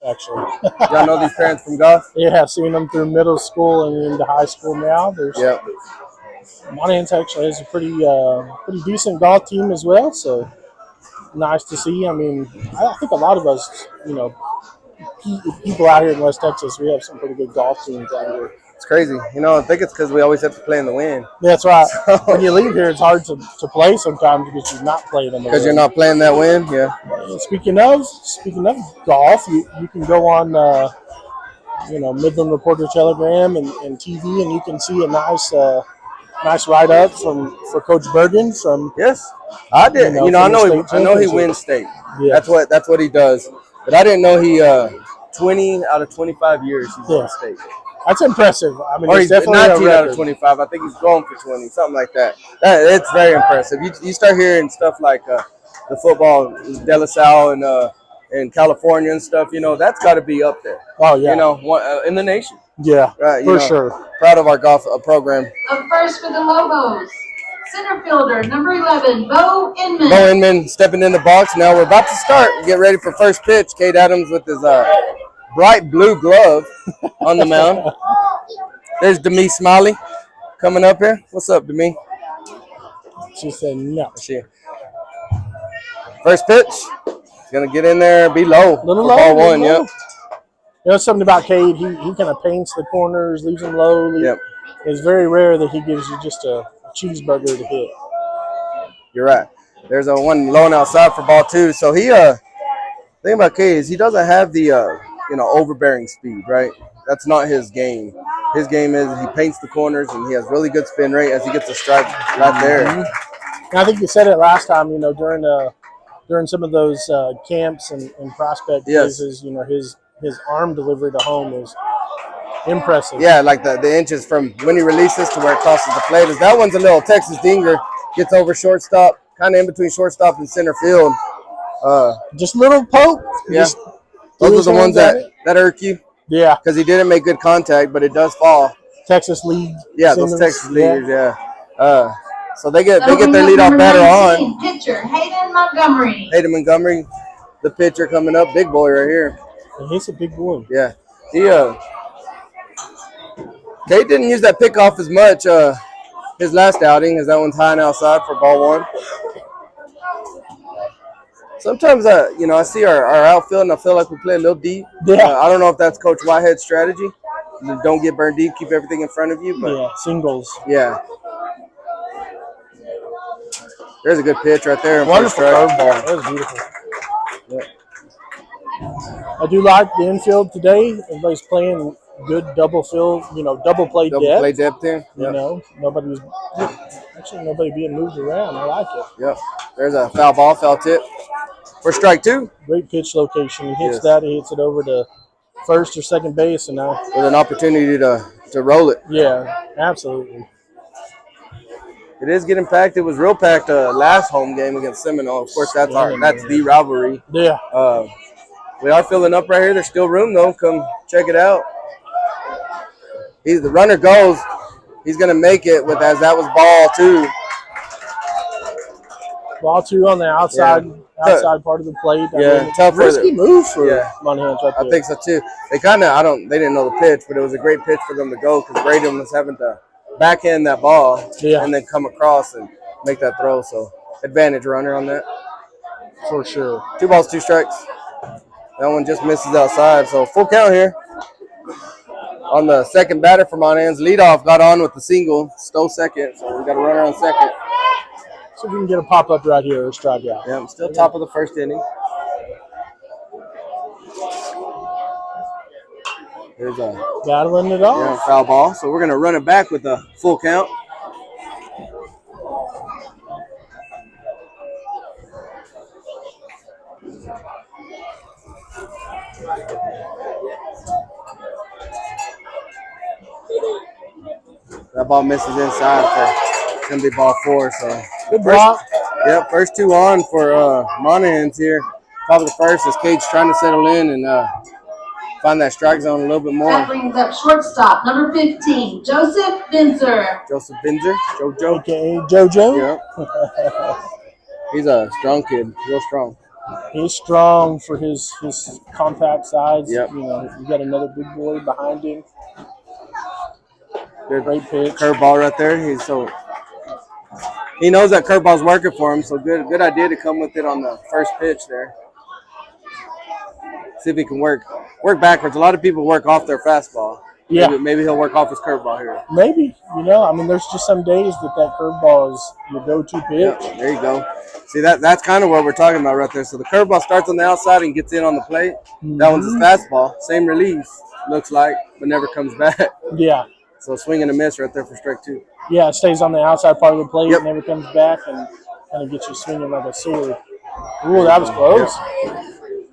actually. Y'all know these parents from golf? Yeah, I've seen them through middle school and into high school now. Yep. Monahans actually has a pretty decent golf team as well, so nice to see. I mean, I think a lot of us, people out here in West Texas, we have some pretty good golf teams out here. It's crazy. I think it's because we always have to play in the wind. That's right. When you leave here, it's hard to play sometimes because you're not playing in the wind. Because you're not playing that wind, yeah. Speaking of golf, you can go on, Midland Reporter Telegram and TV, and you can see a nice write-up for Coach Bergen from. Yes, I did. I know he wins state. Yes. That's what he does. But I didn't know he 20 out of 25 years he's won state. That's impressive. I mean, or he's definitely 19 out of 25. I think he's going for 20, something like that. It's very impressive. You start hearing stuff like the football De La Salle and California and stuff. That's got to be up there. Oh yeah. In the nation. Yeah, for sure. Proud of our golf program. Up first for the Lobos, center fielder number 11, Bo Inman. Bo Inman stepping in the box. Now we're about to start. Get ready for first pitch. Cade Adams with his bright blue glove on the mound. There's Demi Smiley coming up here. What's up, Demi? She said no. First pitch. He's going to get in there, be low. Little low. Ball one, yep. Something about Cade. He kind of paints the corners, leaves them low. Yep. It's very rare that he gives you just a cheeseburger to hit. You're right. There's a one low and outside for ball two. So he thing about Cade is he doesn't have the overbearing speed, right? That's not his game. His game is he paints the corners and he has really good spin rate as he gets a strike right there. And I think you said it last time, during some of those camps and prospect phases, his arm delivery to home is impressive. Yeah, like the inches from when he releases to where it crosses the plate. That one's a little Texas dinger. Gets over shortstop, kind of in between shortstop and center field. Just a little poke. Yeah. Those are the ones that irk you. Yeah. Because he didn't make good contact, but it does fall. Texas league. Yeah, those Texas leaguers, yeah. So they get their leadoff batter on. Pitcher, Hayden Montgomery. Hayden Montgomery, the pitcher coming up. Big boy right here. He's a big boy. Yeah. Kate didn't use that pickoff as much his last outing, as that one's high and outside for ball one. Sometimes, I see our outfield and I feel like we play a little deep. Yeah. I don't know if that's Coach Whitehead's strategy. Don't get burned deep, keep everything in front of you. But yeah, singles. Yeah. There's a good pitch right there. Wonderful curveball. That was beautiful. Yeah. I do like the infield today. Everybody's playing good double field, double play depth. Double play depth here. Nobody being moved around. I like it. Yep. There's a foul ball, foul tip. For strike two. Great pitch location. He hits that. He hits it over to first or second base, and now with an opportunity to roll it. Yeah, absolutely. It is getting packed. It was real packed last home game against Seminole. Of course, that's the rivalry. Yeah. We are filling up right here. There's still room though. Come check it out. The runner goes. He's gonna make it as that was ball two. Ball two on the outside part of the plate. Tough risky move for Monahans right there. I think so too. They they didn't know the pitch, but it was a great pitch for them to go because Braden was having to backhand that ball and then come across and make that throw. So advantage runner on that. For sure. 2 balls, 2 strikes. That one just misses outside. So full count here. On the second batter for Monahans, leadoff got on with the single, stole second, so we got a runner on second. So we can get a pop-up right here or strikeout. Yeah, I'm still top of the first inning. There's a battling it off. Yeah, foul ball. So we're gonna run it back with a full count. That ball misses inside. It's going to be ball 4. So good block. First 2 on for Monahans here. Top of the first as Cade's trying to settle in and find that strike zone a little bit more. That brings up shortstop, number 15, Joseph Binzer. Joseph Binzer, JoJo. Okay, JoJo. Yeah. He's a strong kid, real strong. He's strong for his compact size. Yep. You know, you got another big boy behind him. Good Great pitch. curveball right there. He knows that curveball's working for him, so good idea to come with it on the first pitch there. See if he can work backwards. A lot of people work off their fastball. Yeah. Maybe he'll work off his curveball here. Maybe, you know, I mean, there's just some days that curveball is your go-to pitch. Yeah, there you go. See, that's kind of what we're talking about right there. So the curveball starts on the outside and gets in on the plate. Mm-hmm. That one's his fastball. Same release, looks like, but never comes back. Yeah. So swing and a miss right there for strike two. Yeah, it stays on the outside part of the plate, Yep. never comes back, and kind of gets you swinging like a sword. Ooh, that was close. Yep.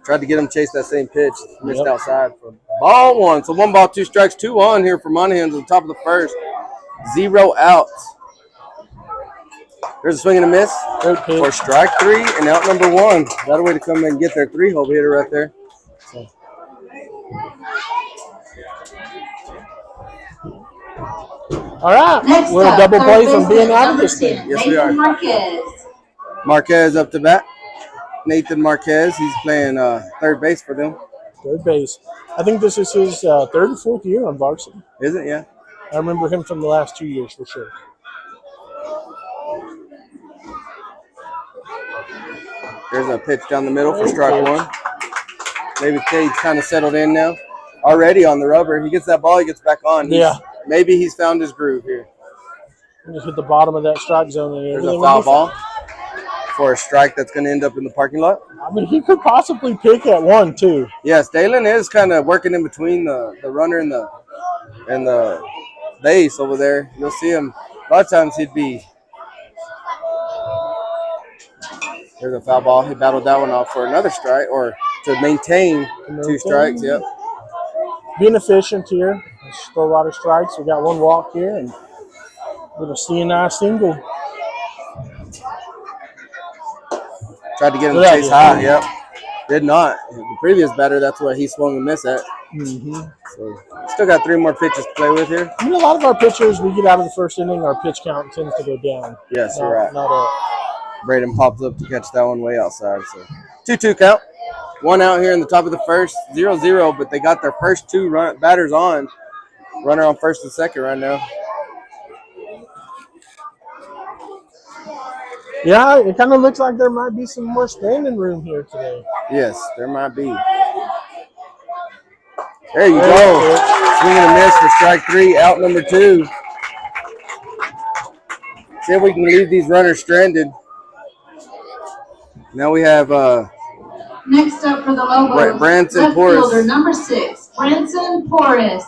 Tried to get him to chase that same pitch. Missed Yep. outside for ball one. So 1 ball, 2 strikes, 2 on here for Monahans on top of the first. 0 outs. There's a swing and a miss for strike 3 and out number 1. Got a way to come in and get their 3-hole hitter right there. So. All right, Next we're a up, double third play from baseman, being out of number this thing. 10, Yes, we are. Nathan Marquez. Marquez up to bat. Nathan Marquez, he's playing third base for them. Third base. I think this is his third or fourth year on varsity. Is it? Yeah. I remember him from the last 2 years for sure. There's a pitch down the middle for strike 1. Maybe Cade's kind of settled in now. Already on the rubber. He gets that ball, he gets back on. Maybe he's found his groove here. Just hit the bottom of that strike zone. And there's a foul ball for a strike that's going to end up in the parking lot. I mean, he could possibly pick at 1, too. Yes, Dalen is kind of working in between the runner and the base over there. You'll see him. A lot of times he'd be. There's a foul ball. He battled that one off for another strike or to maintain 2 strikes. Yep. Being efficient here. Just throw a lot of strikes. We got 1 walk here and a little CNI single. Tried to get him to chase high. Yep. Did not. The previous batter, that's what he swung and missed at. Mm-hmm. So still got 3 more pitches to play with here. I mean, a lot of our pitchers, we get out of the first inning, our pitch count tends to go down. Yes, you're right. Not up. Braden pops up to catch that one way outside. So 2-2 count. 1 out here in the top of the first, 0-0, but they got their first 2 batters on. Runner on first and second right now. Yeah, it kind of looks like there might be some more standing room here today. Yes, there might be. There you go. Swing and a miss for strike 3, out number 2. See if we can leave these runners stranded. Now we have Next up for the Lobos, Branson left Porras. fielder number 6, Branson Porras.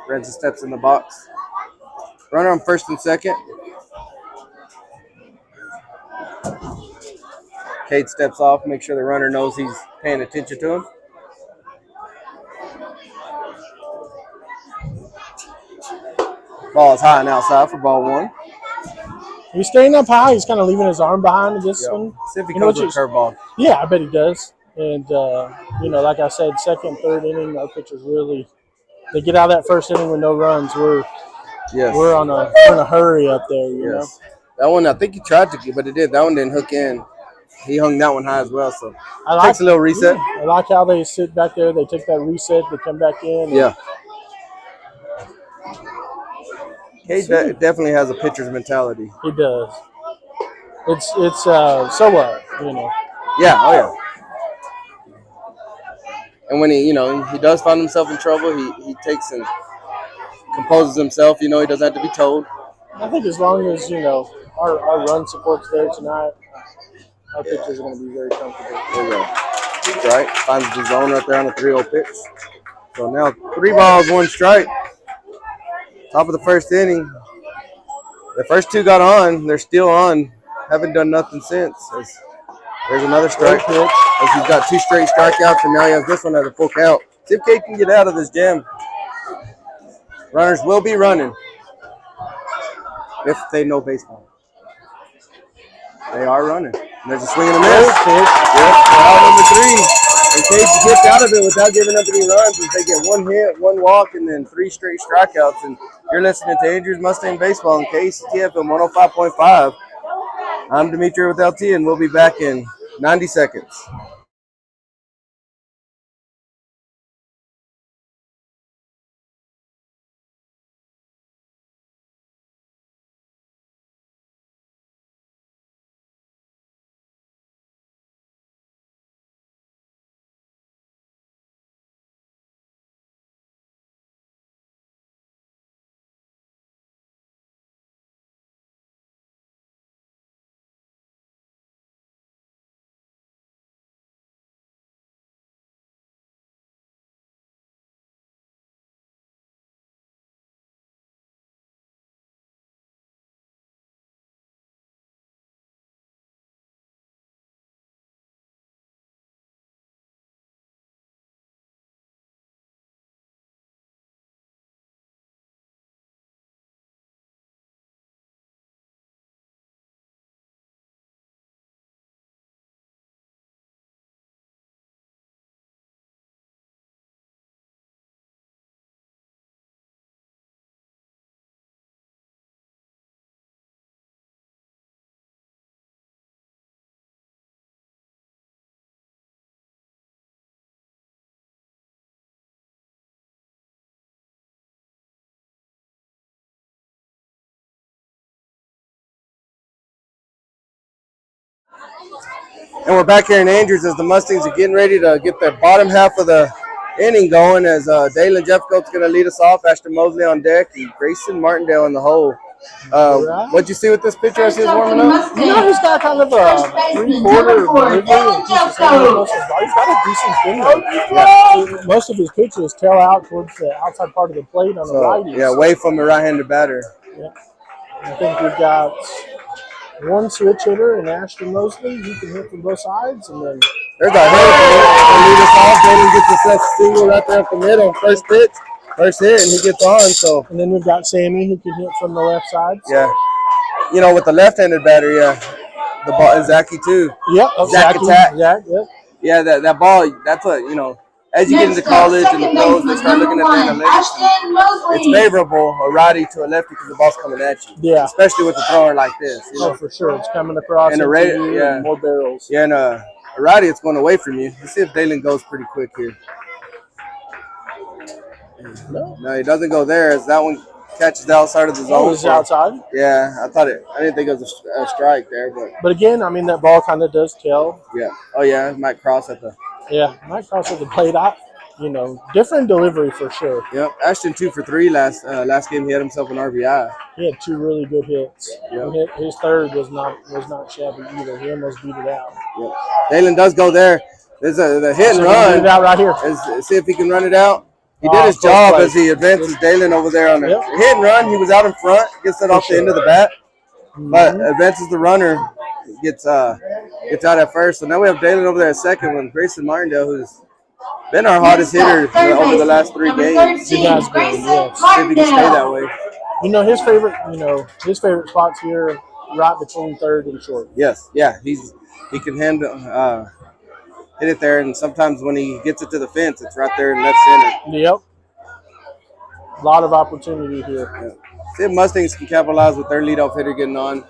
Branson steps in the box. Runner on first and second. Cade steps off, make sure the runner knows he's paying attention to him. Ball is high and outside for ball 1. He's staying up high. He's kind of leaving his arm behind this one. See if he comes with a curveball. Yeah, I bet he does. And, you know, like I said, second, third inning, our pitchers really – they get out of that first inning with no runs. We're in a hurry up there, you know. That one, I think he tried to get, but it did. That one didn't hook in. He hung that one high as well, so takes a little reset. I like how they sit back there. They take that reset. They come back in. Yeah. Cade definitely has a pitcher's mentality. He does. It's so what, you know. Yeah, oh yeah. And when he does find himself in trouble, he takes and composes himself. You know, he doesn't have to be told. I think as long as, you know, our run support's there tonight, our pitchers are going to be very comfortable. There you go. Right. Finds the zone right there on the 3-0 pitch. So now 3 balls, 1 strike. Top of the first inning. The first 2 got on. They're still on. Haven't done nothing since. There's another strike pitch. As he's got 2 straight strikeouts, and now he has this one at a full count. See if Cade can get out of this jam. Runners will be running if they know baseball. They are running. And there's a swing and a miss. Yep, out number 3. And Cade's pitch out of it without giving up any runs is they get one hit, one walk, and then 3 straight strikeouts. And you're listening to Andrews Mustang Baseball on KCTF and 105.5. I'm Dimitri with LT, and we'll be back in 90 seconds. And we're back here in Andrews as the Mustangs are getting ready to get the bottom half of the inning going as Dalen Jeffcoat's going to lead us off, Ashton Mosley on deck, and Grayson Martindale in the hole. What'd you see with this pitcher as he was warming up? You know, he's got kind of a 3/4 delivery. He's got a decent finger. Yeah. Most of his pitches tail out towards the outside part of the plate on the righty. Yeah, away from the right-handed batter. Yeah. I think we've got one switch hitter in Ashton Mosley. He can hit from both sides, and then there's a hit to lead us off. Dalen gets a single right there up the middle. First hit, and he gets on. So, and then we've got Sammy who can hit from the left side. So. Yeah, you know, with the left-handed batter, yeah, the ball and Zachy too. Yep, Zach attack. Zach, yep. Yeah, that ball. That's what, you know. As you get into college and the pros, they start looking at the analytics. It's favorable a righty to a lefty because the ball's coming at you. Yeah. Especially with a thrower like this. You know? Oh, for sure. It's coming across and more barrels. Yeah, and a righty, it's going away from you. Let's see if Dalen goes pretty quick here. No, he doesn't go there as that one catches the outside of the zone. Oh, it's outside? Yeah, I didn't think it was a strike there. But again, I mean, that ball kind of does tail. Yeah. Oh, yeah, it might cross at the. Yeah, might cross at the plate. Different delivery for sure. Yep, Ashton 2 for 3 last game. He had himself an RBI. He had 2 really good hits. Yep. His third was not shabby either. He almost beat it out. Yep. Dalen does go there. There's the hit and run. Beat it out right here. See if he can run it out. He did his job as he advances Dalen over there on the hit and run. He was out in front, gets it off the end of the bat, but advances the runner, gets out at first. So now we have Dalen over there at second with Grayson Martindale, who's been our hottest hitter over the last 3 games. He has been, yes. See if he can stay that way. His favorite spots here, right between third and short. Yes, yeah, he can handle. Hit it there, and sometimes when he gets it to the fence, it's right there in left center. Yep. A lot of opportunity here. Yeah. See if Mustangs can capitalize with their leadoff hitter getting on.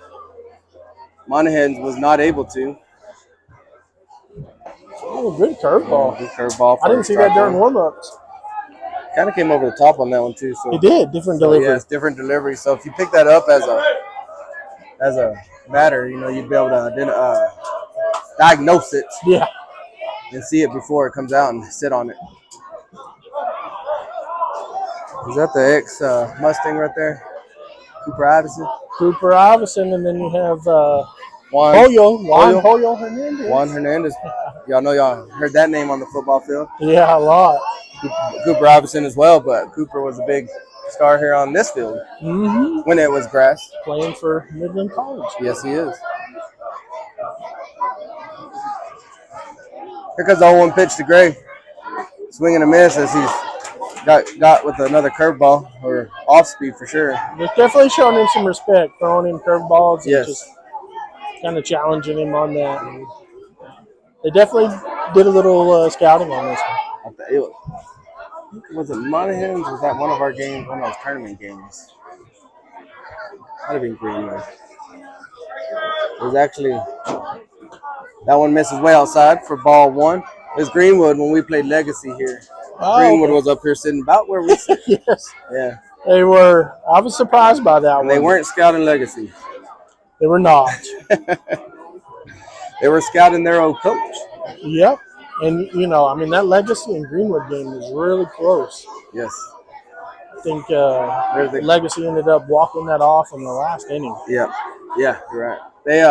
Monahans was not able to. Oh, good curveball. Good curveball. I didn't see that during warm-ups. Kind of came over the top on that one too. So it did. Different delivery. Yeah, it's different delivery. So if you pick that up as a batter, you'd be able to diagnose it. Yeah. And see it before it comes out and sit on it. Is that the ex Mustang right there? Cooper Iverson, and then you have Julio Hernandez. Juan Hernandez. Y'all heard that name on the football field. Yeah, a lot. Cooper Iverson as well, but Cooper was a big star here on this field when it was grass. Playing for Midland College. Yes, he is. Here comes the 0-1 pitch to Gray. Swing and a miss as he's got with another curveball or off speed for sure. They're definitely showing him some respect, throwing in curveballs and yes. just kind of challenging him on that. And They definitely did a little scouting on this one. Was it Monahans? Was that one of our games? One of those tournament games? Might have been Greenwood. It was actually that one misses way outside for ball 1. It was Greenwood when we played Legacy here. Oh, Greenwood okay. was up here sitting about where we sit. Yes. Yeah. They were. I was surprised by that And one. they weren't scouting Legacy. They were not. They were scouting their old coach. Yep. And, you know, I mean, that Legacy and Greenwood game was really close. Yes. I think Legacy ended up walking that off in the last inning. Yeah. Yeah, you're right. They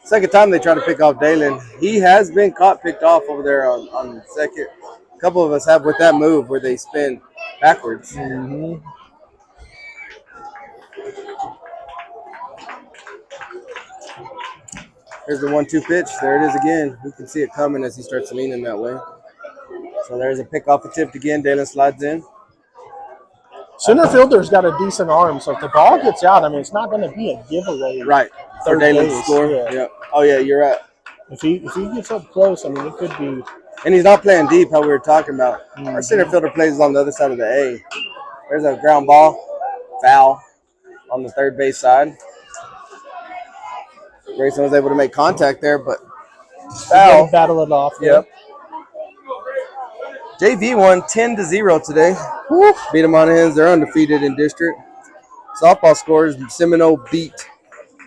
second time they tried to pick off Dalen. He has been caught picked off over there on second. A couple of us have with that move where they spin backwards. Mm-hmm. Here's the 1-2 pitch. There it is again. You can see it coming as he starts leaning that way. So there's a pickoff attempt again. Dalen slides in. Center fielder's got a decent arm, so if the ball gets out, I mean, it's not going to be a giveaway. Right. For Third Dalen to base, score. yeah. Oh, yeah, you're right. If he gets up close, I mean, it could be. And he's not playing deep, how we were talking about. Our center fielder plays on the other side of the A. There's a ground ball, foul on the third base side. Grayson was able to make contact there, but foul. Battle it off. Yep. JV won 10-0 today. Woo. Beat them on hands. They're undefeated in district. Softball scores: Seminole beat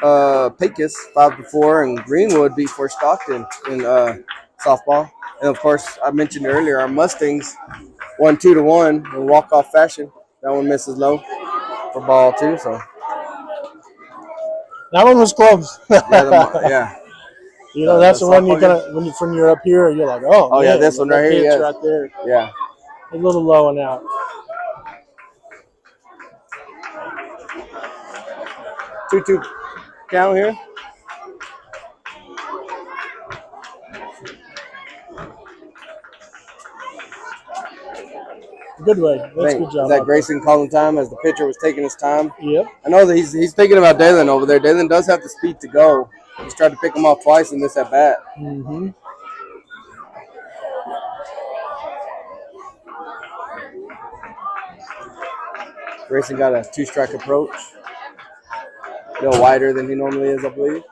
Pecos 5-4, and Greenwood beat Fort Stockton in softball. And of course, I mentioned earlier, our Mustangs won 2-1 in walk-off fashion. That one misses low for ball 2. So that one was close. yeah. You know, that's the one you kind of when you're up here, you're like, oh yeah, man, this one right here, pitch yeah, right there, yeah, a little low and out. 2-2 count here. Good way. That's a good job. Is that Grayson calling time as the pitcher was taking his time? Yep. I know that he's thinking about Dalen over there. Dalen does have the speed to go. He's tried to pick him off twice in this at bat. Mm-hmm. Grayson got a 2-strike approach. A little wider than he normally is, I believe.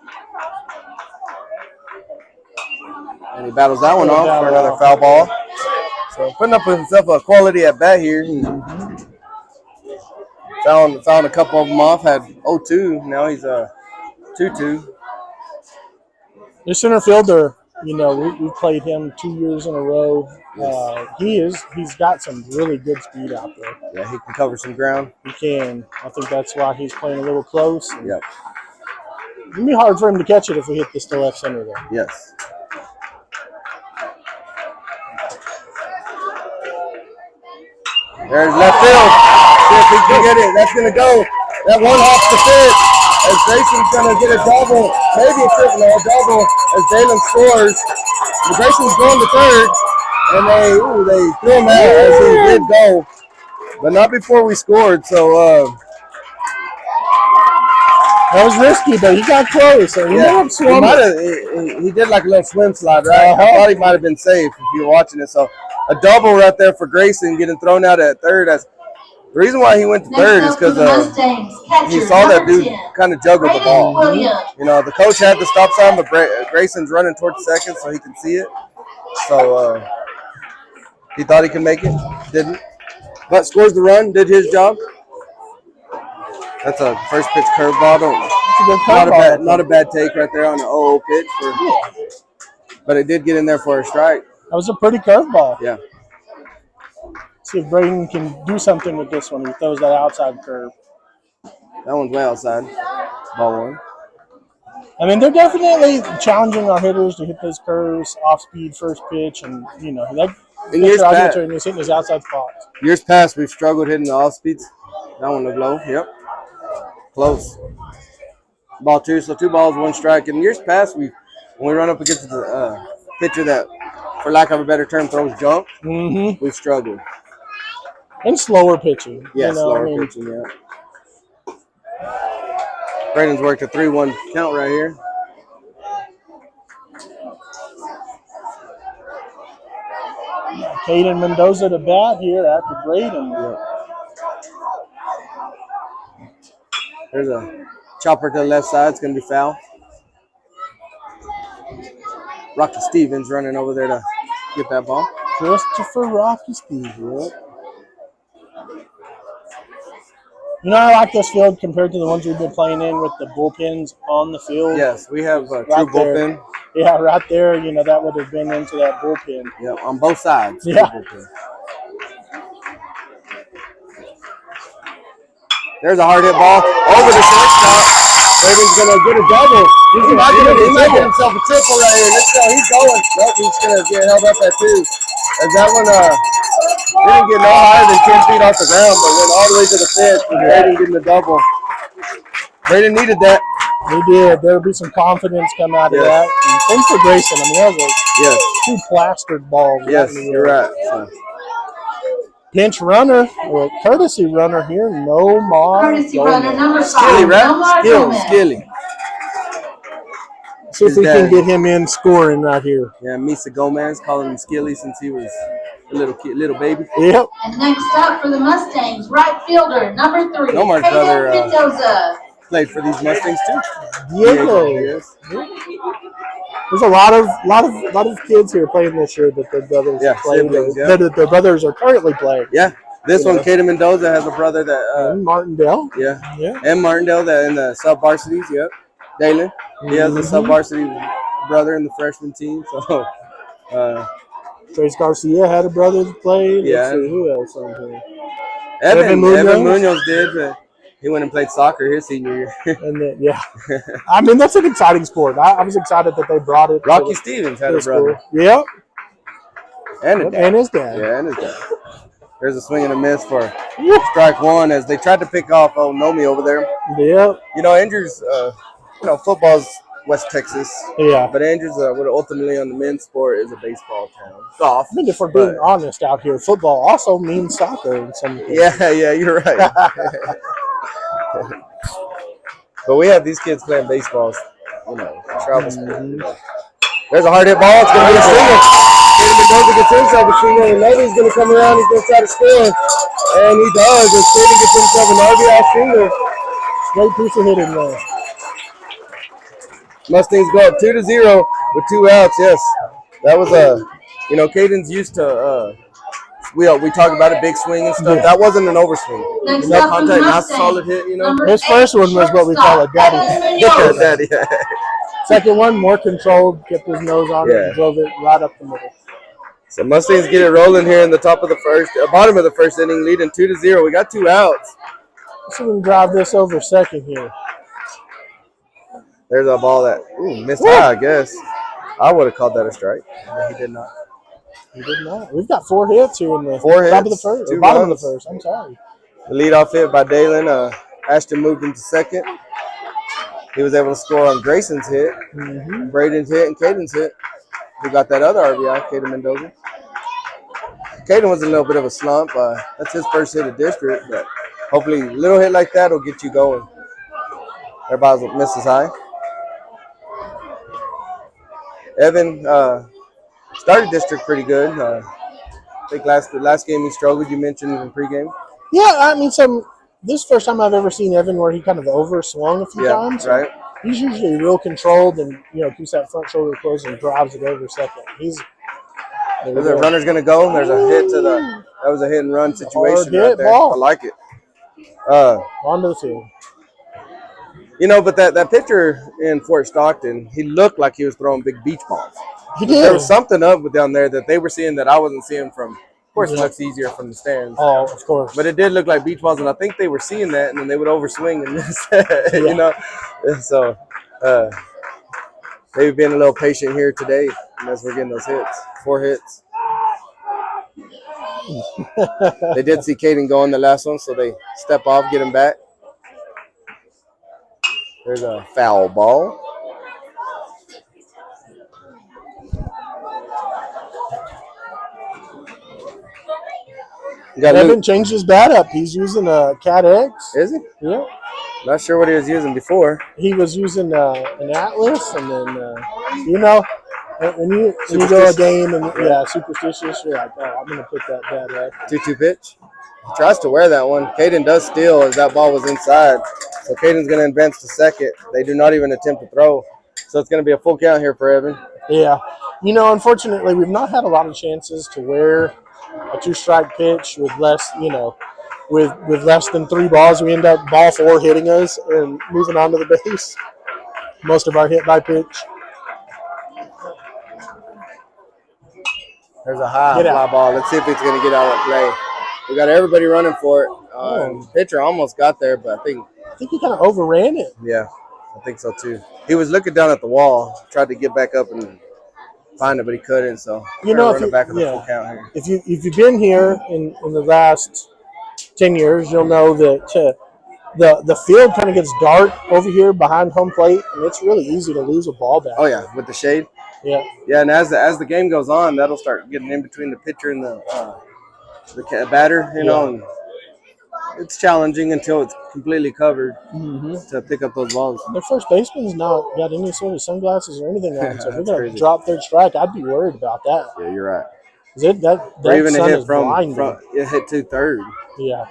And he battles that one off for another foul ball. So putting up with himself a quality at bat here. Mm-hmm. Found a couple of them off. Had 0-2. Now he's a 2-2. This center fielder, you know, we played him 2 years in a row. He's got some really good speed out there. Yeah, he can cover some ground. He can. I think that's why he's playing a little close. Yep. It'd be hard for him to catch it if we hit this to left center there. Yes. There's left field. See if he can get it. That's going to go. That one hops the fit. As Grayson's going to get a double. Maybe a triple or a double as Dalen scores. And Grayson's going to third. And they threw him out as he did go. But not before we scored. So, that was risky, but he got close. And he did like a little swim slide, right? I thought he might have been safe if you were watching it. So a double right there for Grayson getting thrown out at third. The reason why he went to third is because he saw that dude kind of juggle the ball. You know, the coach had the stop sign, but Grayson's running towards second so he can see it. So he thought he could make it, didn't. But scores the run, did his job. That's a first pitch curveball. Not a bad take right there on the 0-0 pitch. But it did get in there for a strike. That was a pretty curveball. Yeah. See if Braden can do something with this one. He throws that outside curve. That one's way outside. Ball 1. I mean, they're definitely challenging our hitters to hit those curves, off-speed first pitch, and, you know, he's hitting his outside spots. Years past, we've struggled hitting the off-speeds. That one was low. Yep. Close. Ball 2, so 2 balls, 1 strike. In years past, when we run up against the pitcher that, for lack of a better term, throws junk, we've struggled. And slower pitching. Yeah, slower pitching, yeah. Braden's worked a 3-1 count right here. Caden Mendoza to bat here after Braden. Yep. There's a chopper to the left side. It's going to be foul. Rocky Stevens running over there to get that ball. Christopher Rocky Stevens. You know, I like this field compared to the ones we've been playing in with the bullpens on the field. Yes, we have a true Right there. bullpen. Yeah, right there. You know, that would have been into that bullpen. Yeah, on both sides. Yeah. Bullpen. There's a hard hit ball over the shortstop. Braden's gonna get a double. He might get himself a triple right here. Let's go. He's going. Nope, he's gonna get held up at 2. As that one didn't get no higher than 10 feet off the ground, but went all the way to the fence. And Braden getting the double. Braden needed that. He did. There would be some confidence come out of that. And thanks for Grayson. I mean, that was 2 plastered balls. Yes, you're right. So. Pinch runner, or courtesy runner here, no more. Courtesy runner number 5. Skilly, right? Skilly. See if we can get him in scoring right here. Yeah, Misa Gomez calling him Skilly since he was a little baby. Yep. And next up for the Mustangs, right fielder number 3, Nomar's Caden brother, Mendoza. Played for these Mustangs too. Diego. Yes. There's a lot of kids here playing this year that their brothers played. Siblings, That their brothers are currently playing. Yeah. This one, Caden Mendoza has a brother that And Martindale. yeah. Yeah. And Martindale that in the sub varsities, yep. Dalen. He has a sub varsity brother in the freshman team. So Trace Garcia had a brother that played. Yeah. Let's see, who else on here? Evan Munoz did, but he went and played soccer his senior year. And then, yeah. I mean, that's an exciting sport. I was excited that they brought it. Rocky Stevens had a brother. Yep. And a dad. And his dad. Yeah, and his dad. There's a swing and a miss for strike 1 as they tried to pick off Nomi over there. Yep. You know, Andrews, football's West Texas. Yeah. But Andrews, what ultimately on the men's sport is a baseball town. Golf. I mean, if we're being honest out here, football also means soccer in some cases. Yeah, you're right. But we have these kids playing baseball, travel sport. There's a hard hit ball. It's going to be a single. Caden Mendoza gets himself a single, and Levy's going to come around. He's going to try to score. And he does. As Caden gets himself an RBI single. Great piece of hitting there. Mustangs go up 2-0 with 2 outs. Yes, that was Caden's used to. We talk about a big swing and stuff. That wasn't an overswing. Next No up for contact, not Mustang, solid hit. His first one was what we call a daddy. shortstop, Daddy. Second one, more controlled, kept his nose on it, and drove it right up the middle. So Mustangs get it rolling here in the top of the bottom of the first inning, leading 2-0. We got 2 outs. So we can drive this over second here. There's a ball that missed high, I guess. I would have called that a strike. He did not. He did not. We've got 4 hits here in the Four top of the hits, first, 2 bottom runs. of the first. I'm sorry. The leadoff hit by Dalen. Ashton moved into second. He was able to score on Grayson's hit, Braden's hit, and Caden's hit. We got that other RBI, Caden Mendoza. Caden was in a little bit of a slump. That's his first hit of district, but hopefully a little hit like that will get you going. Everybody misses high. Evan started district pretty good. I think last game he struggled. You mentioned in pregame. Yeah, I mean, this is the first time I've ever seen Evan where he kind of overswung a few times. Right. He's usually real controlled and keeps that front shoulder closed and drives it over second. There's a runner's gonna go. There's a hit to that was a hit and run situation right there. Ball. I like it. Onto the field. But that pitcher in Fort Stockton, he looked like he was throwing big beach balls. He did. There was something up down there that they were seeing that I wasn't seeing from. Of course, it looks easier from the stands. Oh, of course. But it did look like beach balls, and I think they were seeing that, and then they would overswing and miss. And so they've been a little patient here today as we're getting those hits. 4 hits. They did see Caden go on the last one, so they step off, get him back. There's a foul ball. Evan changed his bat up. He's using a Cat X. Is he? Yeah. Not sure what he was using before. He was using an Atlas, and then When you go a game and superstitious, you're like, oh, I'm gonna put that bad way. 2-2 pitch. He tries to wear that one. Caden does steal as that ball was inside. So Caden's going to advance to second. They do not even attempt to throw. So it's going to be a full count here for Evan. Yeah. Unfortunately, we've not had a lot of chances to wear a 2-strike pitch with less, with less than 3 balls. We end up ball 4 hitting us and moving on to the base. Most of our hit by pitch. There's a high fly ball. Let's see if it's going to get out of play. We got everybody running for it. Pitcher almost got there, but I think he kind of overran it. Yeah, I think so too. He was looking down at the wall, tried to get back up and find it, but he couldn't. So running back in the full count here. If you've been here in the last 10 years, you'll know that the field kind of gets dark over here behind home plate, and it's really easy to lose a ball back. Oh yeah, with the shade. Yeah. Yeah, and as the game goes on, that'll start getting in between the pitcher and the batter. And it's challenging until it's completely covered to pick up those balls. Their first baseman's not got any sort of sunglasses or anything on, so if they're going to drop third strike, I'd be worried about that. Yeah, you're right. That even sun a hit is from blinding. It hit to third. Yeah.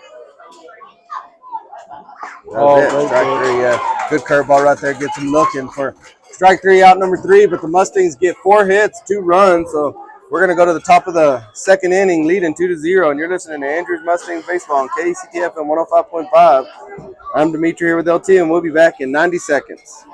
Strike 3, yeah. Good curveball right there. Gets him looking for strike 3, out number 3, but the Mustangs get 4 hits, 2 runs, so we're going to go to the top of the second inning, leading 2-0, and you're listening to Andrews Mustangs Baseball on KCTF and 105.5. I'm Dimitri here with LT, and we'll be back in 90 seconds.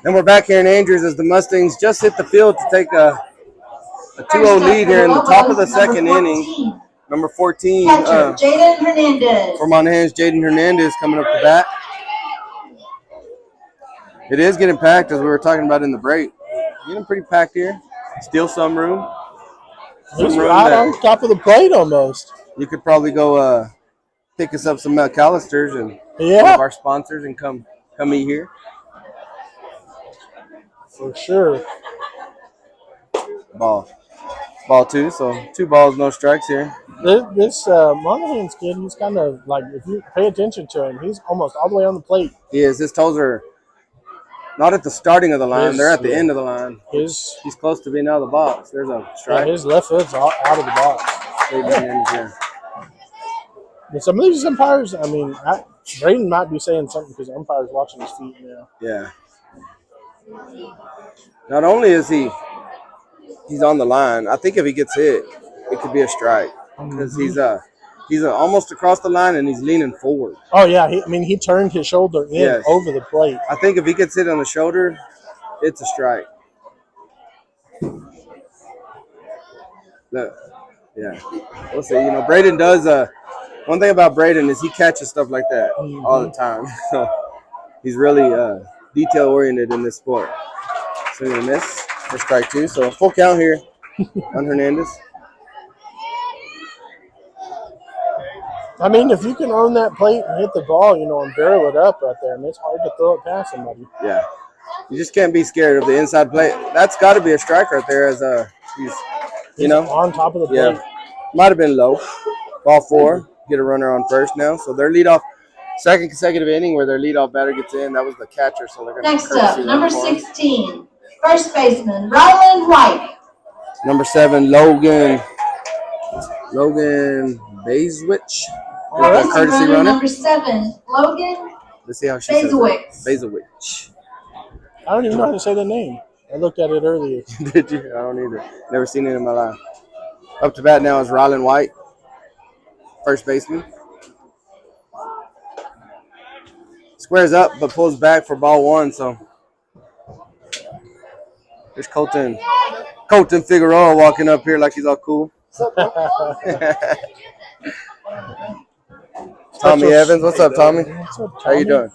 And we're back here in Andrews as the Mustangs just hit the field to take a 2-0 lead here in the top of the second inning. Number 14 Jaden Hernandez. for Monahans, Jaden Hernandez coming up to bat. It is getting packed, as we were talking about in the break. Getting pretty packed here. Still some room. He's right on top of the plate almost. You could probably go pick us up some McAllisters and one of our sponsors and come eat here. For sure. Ball 2, so 2 balls, no strikes here. This Monahans kid, he's kind of like, if you pay attention to him, he's almost all the way on the plate. He is. His toes are not at the starting of the line. They're at the end of the line. He's close to being out of the box. There's a strike. Yeah, his left foot's out of the box. And some of these umpires, I mean, Braden might be saying something because the umpire's watching his feet now. Yeah. Not only is he's on the line, I think if he gets hit, it could be a strike because he's almost across the line and he's leaning forward. Oh yeah, he turned his shoulder in over the plate. I think if he gets hit on the shoulder, it's a strike. Yeah, we'll see. Braden does. One thing about Braden is he catches stuff like that all the time. So he's really detail oriented in this sport. Swing and a miss for strike 2. So full count here on Hernandez. I mean, if you can own that plate and hit the ball, and barrel it up right there, and it's hard to throw it past somebody. Yeah. You just can't be scared of the inside plate. That's got to be a strike right there as He's on top of the plate. Yeah. Might have been low. Ball 4. Get a runner on first now. So their leadoff, second consecutive inning where their leadoff batter gets in. That was the catcher, so they're going to Next up, number 16, first baseman, Ryland White. Number 7, Logan Bazewich. Courtesy runner. Number 7, Logan Let's see how she says it. Bazewich. I don't even know how to say the name. I looked at it earlier. Did you? I don't either. Never seen it in my life. Up to bat now is Ryland White, first baseman. Squares up but pulls back for ball 1. So there's Colton Figueroa walking up here like he's all cool. Tommy Evans, what's up, Tommy? What's up, Tommy? How you doing?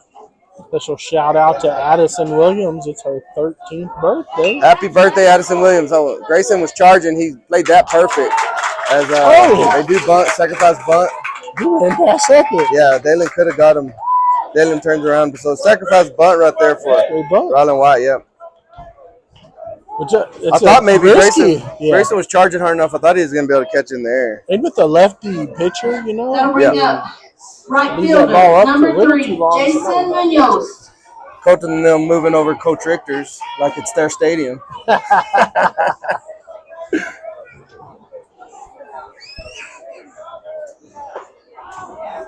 Special shout out to Addison Williams. It's her 13th birthday. Happy birthday, Addison Williams. Oh, Grayson was charging. He played that perfect. As they do bunt, sacrifice bunt. He went past second. Yeah, Dalen could have got him. Dalen turns around. So sacrifice bunt right there for Ryland White, yeah. I thought maybe Grayson was charging hard enough. I thought he was going to be able to catch in the air. And with the lefty pitcher, That'll bring up right fielder, number 3, Jason Munoz. Colton and them moving over Coach Richter's like it's their stadium.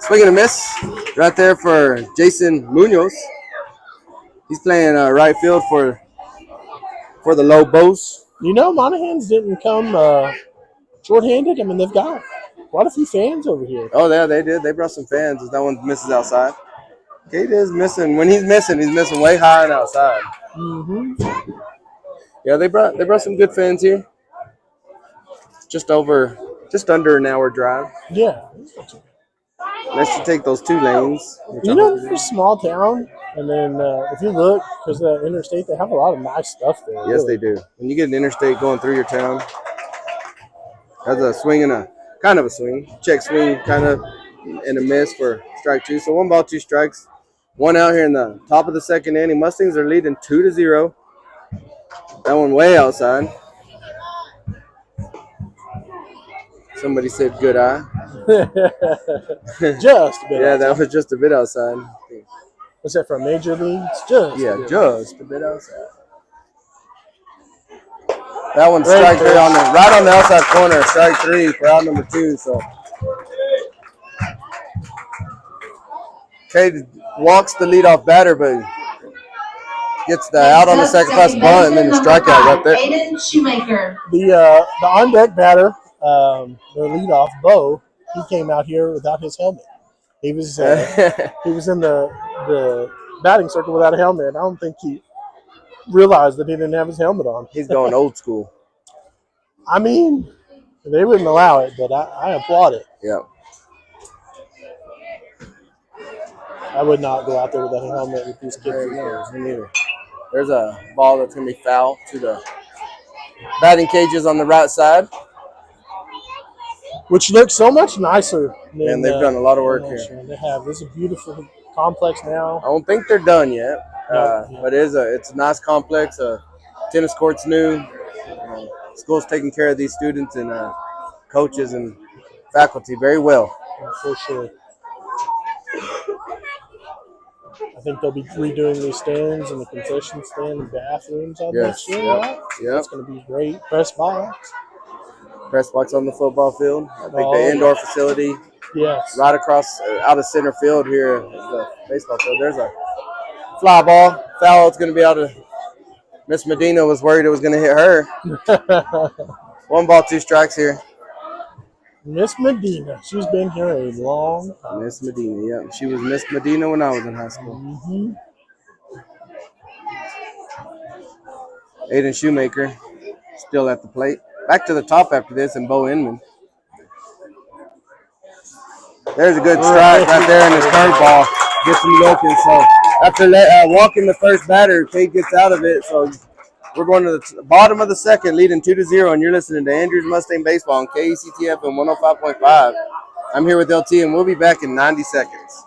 Swing and a miss right there for Jason Munoz. He's playing right field for the Lobos. Monahans didn't come shorthanded. I mean, they've got quite a few fans over here. Oh, yeah, they did. They brought some fans. That one misses outside. Kate is missing. When he's missing way high and outside. Mm-hmm. Yeah, they brought some good fans here. Just under an hour drive. Yeah. Unless you take those 2 lanes. They're a small town, and then if you look, because the interstate, they have a lot of nice stuff there. Yes, really. They do. When you get an interstate going through your town, that's a swing and a kind of a swing. Check swing, kind of, and a miss for strike 2. So 1 ball, 2 strikes. 1 out here in the top of the second inning. Mustangs are leading 2-0. That one way outside. Somebody said good eye. Just a bit. Yeah, that was just a bit outside. Was that from Major Leagues? Just a bit outside. That one's strike 3 right on the outside corner. Strike 3 for out number 2. So Cade walks the leadoff batter, but gets the out on the sacrifice bunt and then the strikeout right there. Aiden Shoemaker. The on deck batter, their leadoff, Bo, he came out here without his helmet. He was in the batting circle without a helmet. I don't think he realized that he didn't have his helmet on. He's going old school. I mean, they wouldn't allow it, but I applaud it. Yeah. I would not go out there without a helmet with these kids. Me neither. There's a ball that's going to be foul to the batting cages on the right side. Which looks so much nicer. And they've done a lot of work here. They have. This is a beautiful complex now. I don't think they're done yet, but it's a nice complex. Tennis court's new. School's taking care of these students and coaches and faculty very well. For sure. I think they'll be redoing these stands and the concession stand and bathrooms out there. Yep. It's going to be great. Press box On the football field. I think the indoor facility. Yes. Right across out of center field here at the baseball field. There's a fly ball. Foul. It's going to be out of. Miss Medina was worried it was going to hit her. 1 ball, 2 strikes here. Miss Medina. She's been here a long time. Miss Medina, yeah. She was Miss Medina when I was in high school. Mm-hmm. Aiden Shoemaker still at the plate. Back to the top after this, and Bo Inman. There's a good strike right there in his curveball. Gets him looking. So after walking the first batter, Kate gets out of it. So we're going to the bottom of the second, leading 2-0, and you're listening to Andrews Mustang Baseball on KECTF and 105.5. I'm here with LT, and we'll be back in 90 seconds.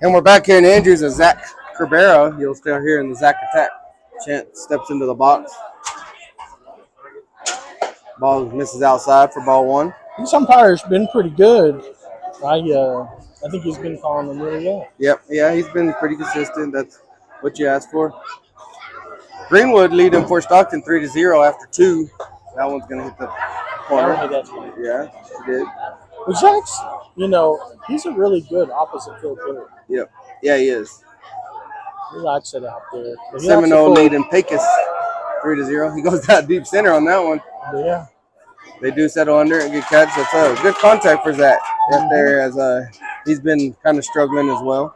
And we're back here in Andrews as Zach Cabrera. You'll still hear in the Zach attack. Chant steps into the box. Ball misses outside for ball one. This umpire's been pretty good. I think he's been calling them really well. Yep, yeah, he's been pretty consistent. That's what you asked for. Greenwood leading for Stockton 3-0 after 2. That one's gonna hit the corner. Yeah, he did. But Zach's, he's a really good opposite field player. Yep, yeah, he is. He likes it out there. Seminole leading Pecos 3-0. He goes down deep center on that one. Yeah. They do settle under and get catch. That's a good contact for Zach right there, as he's been kind of struggling as well.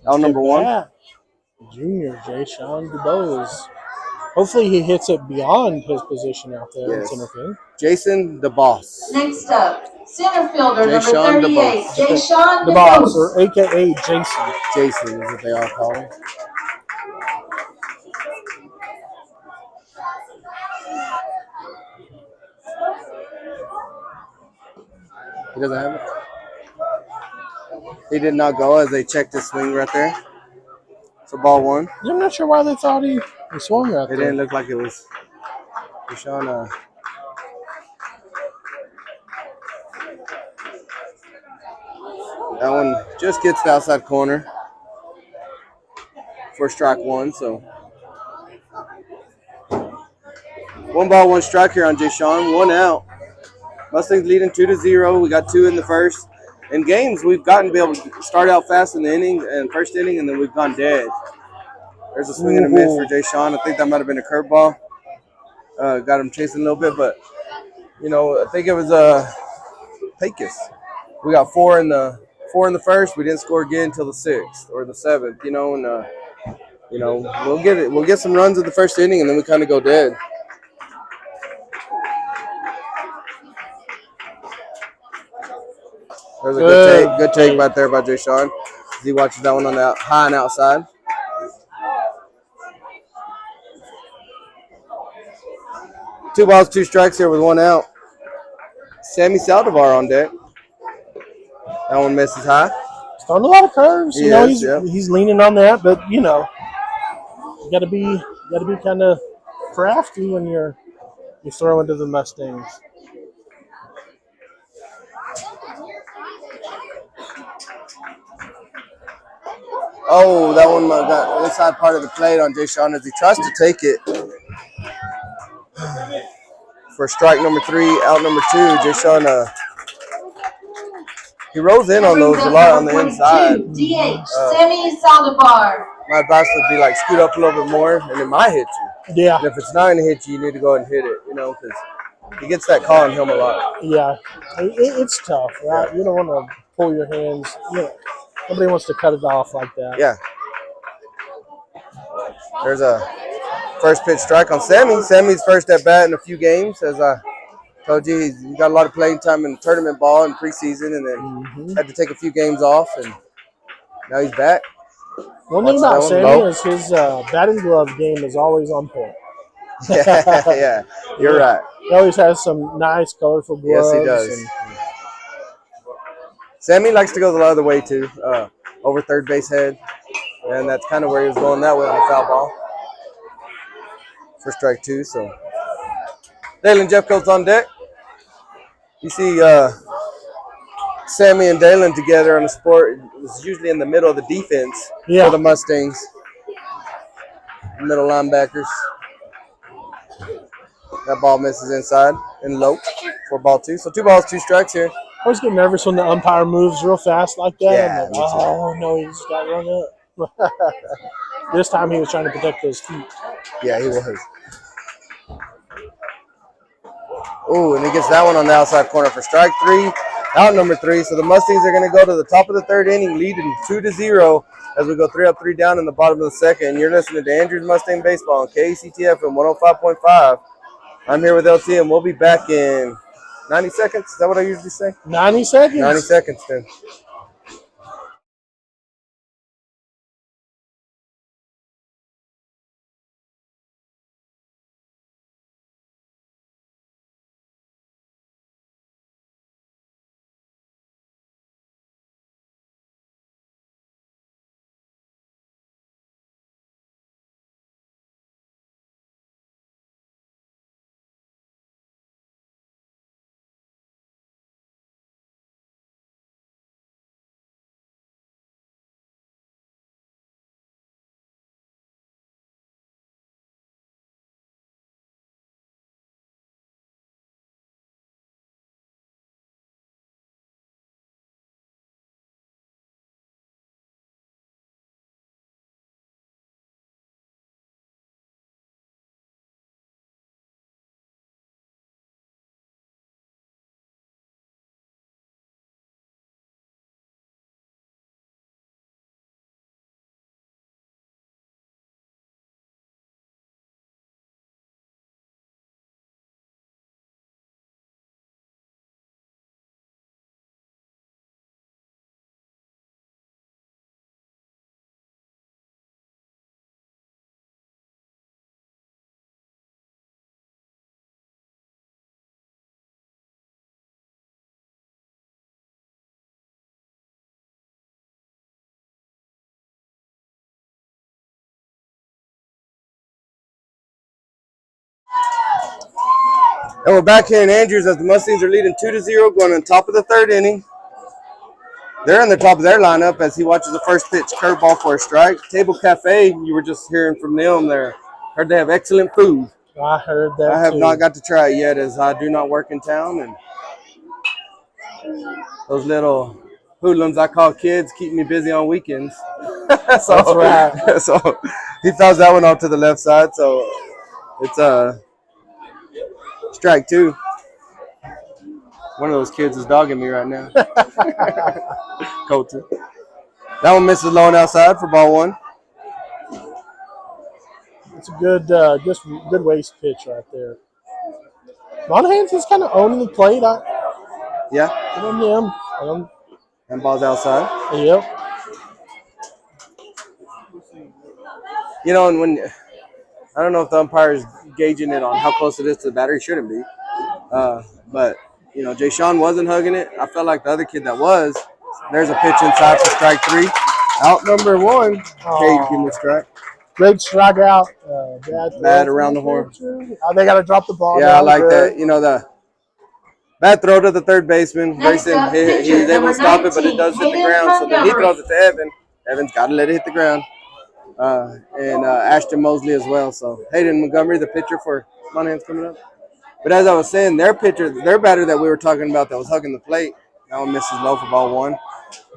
Out number 1. Junior Jay Sean DuBose. Hopefully he hits it beyond his position out there in center field. Jason DeBoss. Next up, center fielder number 38, Jay Sean DeBoss, or a.k.a. Jason. Jason is what they all call him. He doesn't have it. He did not go as they checked his swing right there. So ball 1. I'm not sure why they thought he swung right there. It didn't look like it was Deshaun. That one just gets the outside corner for strike 1. So 1 ball, 1 strike here on Jay Sean. 1 out. Mustangs leading 2-0. We got 2 in the first. In games, we've gotten to be able to start out fast in the inning and first inning, and then we've gone dead. There's a swing and a miss for Jay Sean. I think that might have been a curveball. Got him chasing a little bit, but I think it was Pecos. We got 4 in the first. We didn't score again until the 6th or the 7th. We'll get it. We'll get some runs in the first inning, and then we kind of go dead. There's a good take right there by Jay Sean. He watches that one on the high and outside. Two balls, 2 strikes here with 1 out. Sammy Saldivar on deck. That one misses high. He's throwing a lot of curves. He's leaning on that, but you gotta be kind of crafty when you're throwing to the Mustangs. Oh, that one got inside part of the plate on Jay Sean as he tries to take it. For strike number 3, out number 2, Jay Sean, he rolls in on those a lot on the inside. DH, Sammy Saldivar. My advice would be scoot up a little bit more, and it might hit you. Yeah. And if it's not going to hit you, you need to go ahead and hit it, because he gets that call on him a lot. Yeah, it's tough, right? You don't want to pull your hands. Nobody wants to cut it off like that. Yeah. There's a first pitch strike on Sammy. Sammy's first at bat in a few games. As I told you, he got a lot of playing time in tournament ball and preseason, and then had to take a few games off, and now he's back. One thing about Sammy is his batting glove game is always on point. Yeah, you're right. He always has some nice, colorful gloves. Yes, he does. Sammy likes to go the other way too, over third base head, and that's kind of where he was going that way on a foul ball. For strike 2, so Dalen Jeffcoat's on deck. You see Sammy and Dalen together on the sport. It was usually in the middle of the defense for the Mustangs. Middle linebackers. That ball misses inside and low for ball 2. So 2 balls, 2 strikes here. I always get nervous when the umpire moves real fast like that. Yeah, I'm like, oh, no, he just got run up. This time he was trying to protect those feet. Yeah, he was. Oh, and he gets that one on the outside corner for strike 3. Out number 3. So the Mustangs are going to go to the top of the 3rd inning, leading 2-0 as we go 3 up, 3 down in the bottom of the 2nd. You're listening to Andrews Mustang Baseball on KCTF and 105.5. I'm here with LT, and we'll be back in 90 seconds. Is that what I usually say? 90 seconds? 90 seconds then. And we're back here in Andrews as the Mustangs are leading 2-0 going on top of the 3rd inning. They're in the top of their lineup as he watches the first pitch curveball for a strike. Table Cafe, you were just hearing from them there. Heard they have excellent food. I heard that I have too. not got to try it yet as I do not work in town. And those little hoodlums I call kids keep me busy on weekends. That's right. So he fouls that one off to the left side. So it's strike 2. One of those kids is dogging me right now. Colton. That one misses low and outside for ball 1. It's a good, just good waste pitch right there. Monahans is kind of owning the plate. Yeah. And ball's outside. Yep. You know, and when I don't know if the umpire is gauging it on how close it is to the batter, he shouldn't be. But you know, Jay Sean wasn't hugging it. I felt like the other kid that was. There's a pitch inside for strike 3. Out number 1. Cade getting the strike. Great strikeout. Bad around the horn. They got to drop the ball. Yeah, I like that. You know, the bad throw to the third baseman. Grayson, he was able to stop it, but it does hit the ground. So then he throws it to Evan. Evan's got to let it hit the ground. And Ashton Mosley as well. So Hayden Montgomery, the pitcher for Monahans coming up. But as I was saying, their batter that we were talking about that was hugging the plate, that one misses low for ball 1.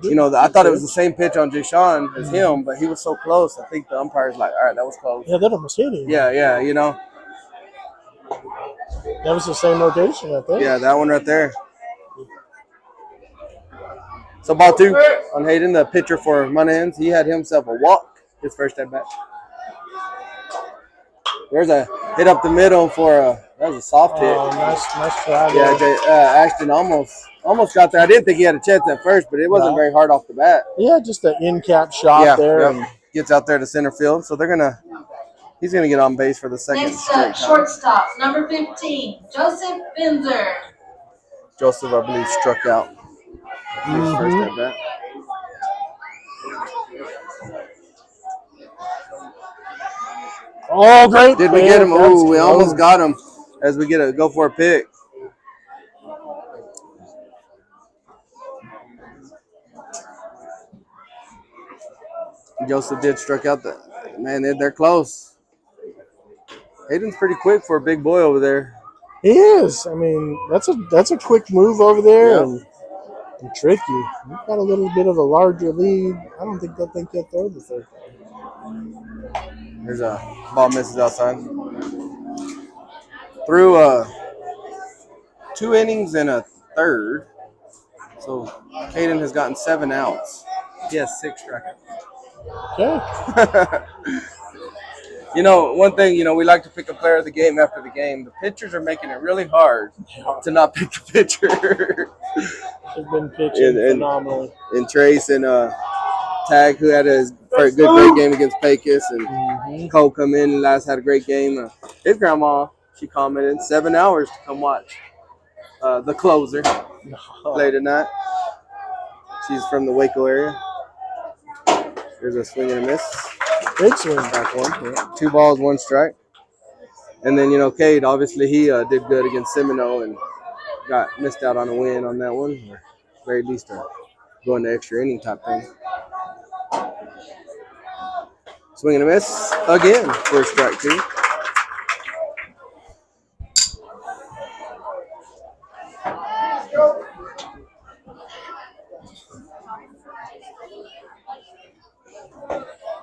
You know, I thought it was the same pitch on Jay Sean as him, but he was so close. I think the umpire's like, all right, that was close. Yeah, that almost hit him. Yeah, you know. That was the same location, I think. Yeah, that one right there. So ball 2 on Hayden, the pitcher for Monahans. He had himself a walk his first at bat. There's a hit up the middle for that was a soft hit. Oh, nice try. Yeah, Ashton almost got there. I didn't think he had a chance at first, but it wasn't very hard off the bat. Yeah, just an in cap shot there. Yeah. And gets out there to center field, so he's gonna get on base for the second Next straight up, shortstop, number 15, Joseph Binzer. Joseph, I believe, struck out his first at bat. Oh, great! Did we get him? Oh, we almost got him as we go for a pick. Joseph did struck out. Man, they're close. Hayden's pretty quick for a big boy over there. He is. I mean, that's a quick move over there and tricky. You've got a little bit of a larger lead. I don't think they'll throw the third. There's a ball misses outside. Through 2 innings and a third. So Caden has gotten 7 outs. He has 6 strikeouts. Okay. One thing, we like to pick a player of the game after the game. The pitchers are making it really hard to not pick the pitcher. They've been pitching phenomenally. And Trace and Tag, who had a great game against Pecos, and Cole come in and had a great game. His grandma, she commented, 7 hours to come watch the closer play tonight. She's from the Waco area. There's a swing and a miss. Big swing. Back one. Yeah. 2 balls, 1 strike. And then, Cade, obviously, he did good against Seminole and missed out on a win on that one. Or very least going to extra inning type thing. Swing and a miss again for strike 2.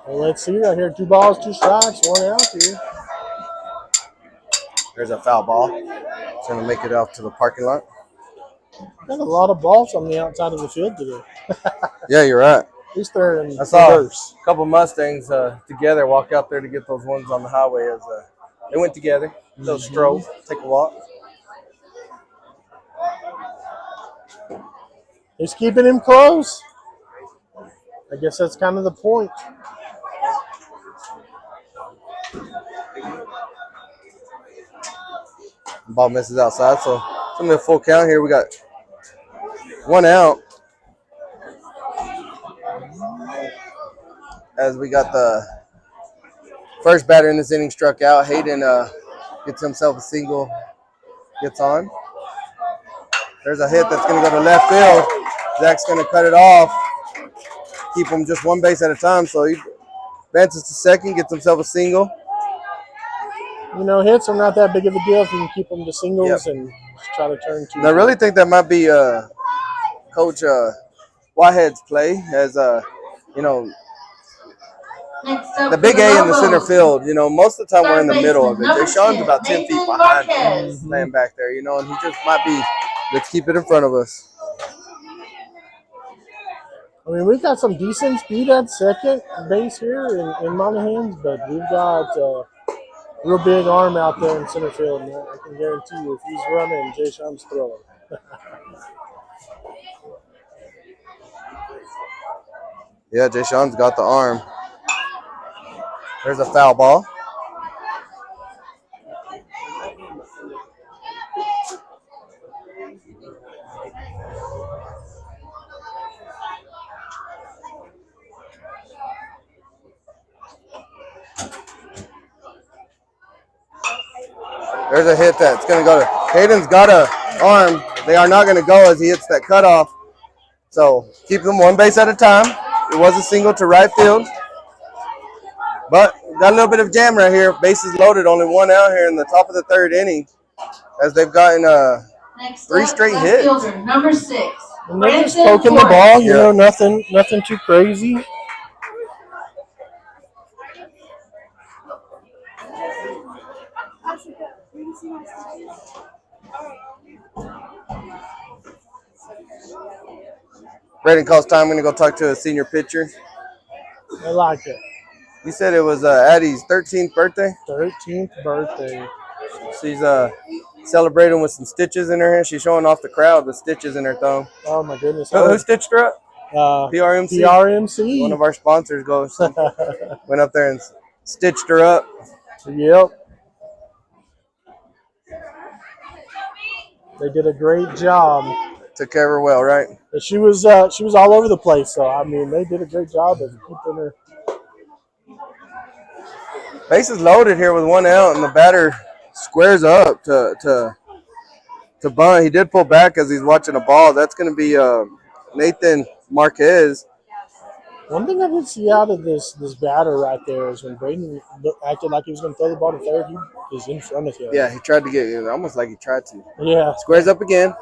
Well, let's see right here. 2 balls, 2 strikes, 1 out here. There's a foul ball. It's going to make it out to the parking lot. Got a lot of balls on the outside of the field today. Yeah, you're right. At least they're in I saw reverse. a couple Mustangs together walk out there to get those ones on the highway. As they went together, little stroll, take a walk. He's keeping him close. I guess that's kind of the point. Ball misses outside, so it's going to be a full count here. We got 1 out. As we got the first batter in this inning struck out. Hayden gets himself a single, gets on. There's a hit that's going to go to left field. Zach's going to cut it off, keep him just 1 base at a time. So he advances to second, gets himself a single. Hits are not that big of a deal if you can keep them to singles and just try to turn 2. And I really think that might be Coach Whitehead's play, as the big A in the center field. Most of the time we're in the middle of it. Deshaun's about 10 feet behind him, playing back there. And he just might be. Let's keep it in front of us. I mean, we've got some decent speed at second base here in Monahans, but we've got real big arm out there in center field. And I can guarantee you, if he's running, Jay Sean's throwing. Yeah, Jay Sean's got the arm. There's a foul ball. There's a hit that's going to go to Hayden's got an arm. They are not going to go as he hits that cutoff. So keep them 1 base at a time. It was a single to right field. But got a little bit of jam right here. Bases loaded, only 1 out here in the top of the 3rd inning, as they've gotten 3 straight hits. Fielder, number 6. And they're just poking the ball, nothing too crazy. Braden calls time. I'm going to go talk to a senior pitcher. I like it. You said it was Addie's 13th birthday. 13th birthday. She's celebrating with some stitches in her hand. She's showing off the crowd the stitches in her thumb. Oh my goodness. Who stitched her up? PRMC. PRMC. One of our sponsors goes went up there and stitched her up. Yep. They did a great job. Took care of her well, right? But she was all over the place. So I mean, they did a great job of keeping her. Bases loaded here with 1 out, and the batter squares up to bunt. He did pull back as he's watching a ball. That's going to be Nathan Marquez. One thing I did see out of this batter right there is when Braden acted like he was going to throw the ball to third, he was in front of him. Yeah, he tried to get it, almost like he tried to. Yeah. Squares up again.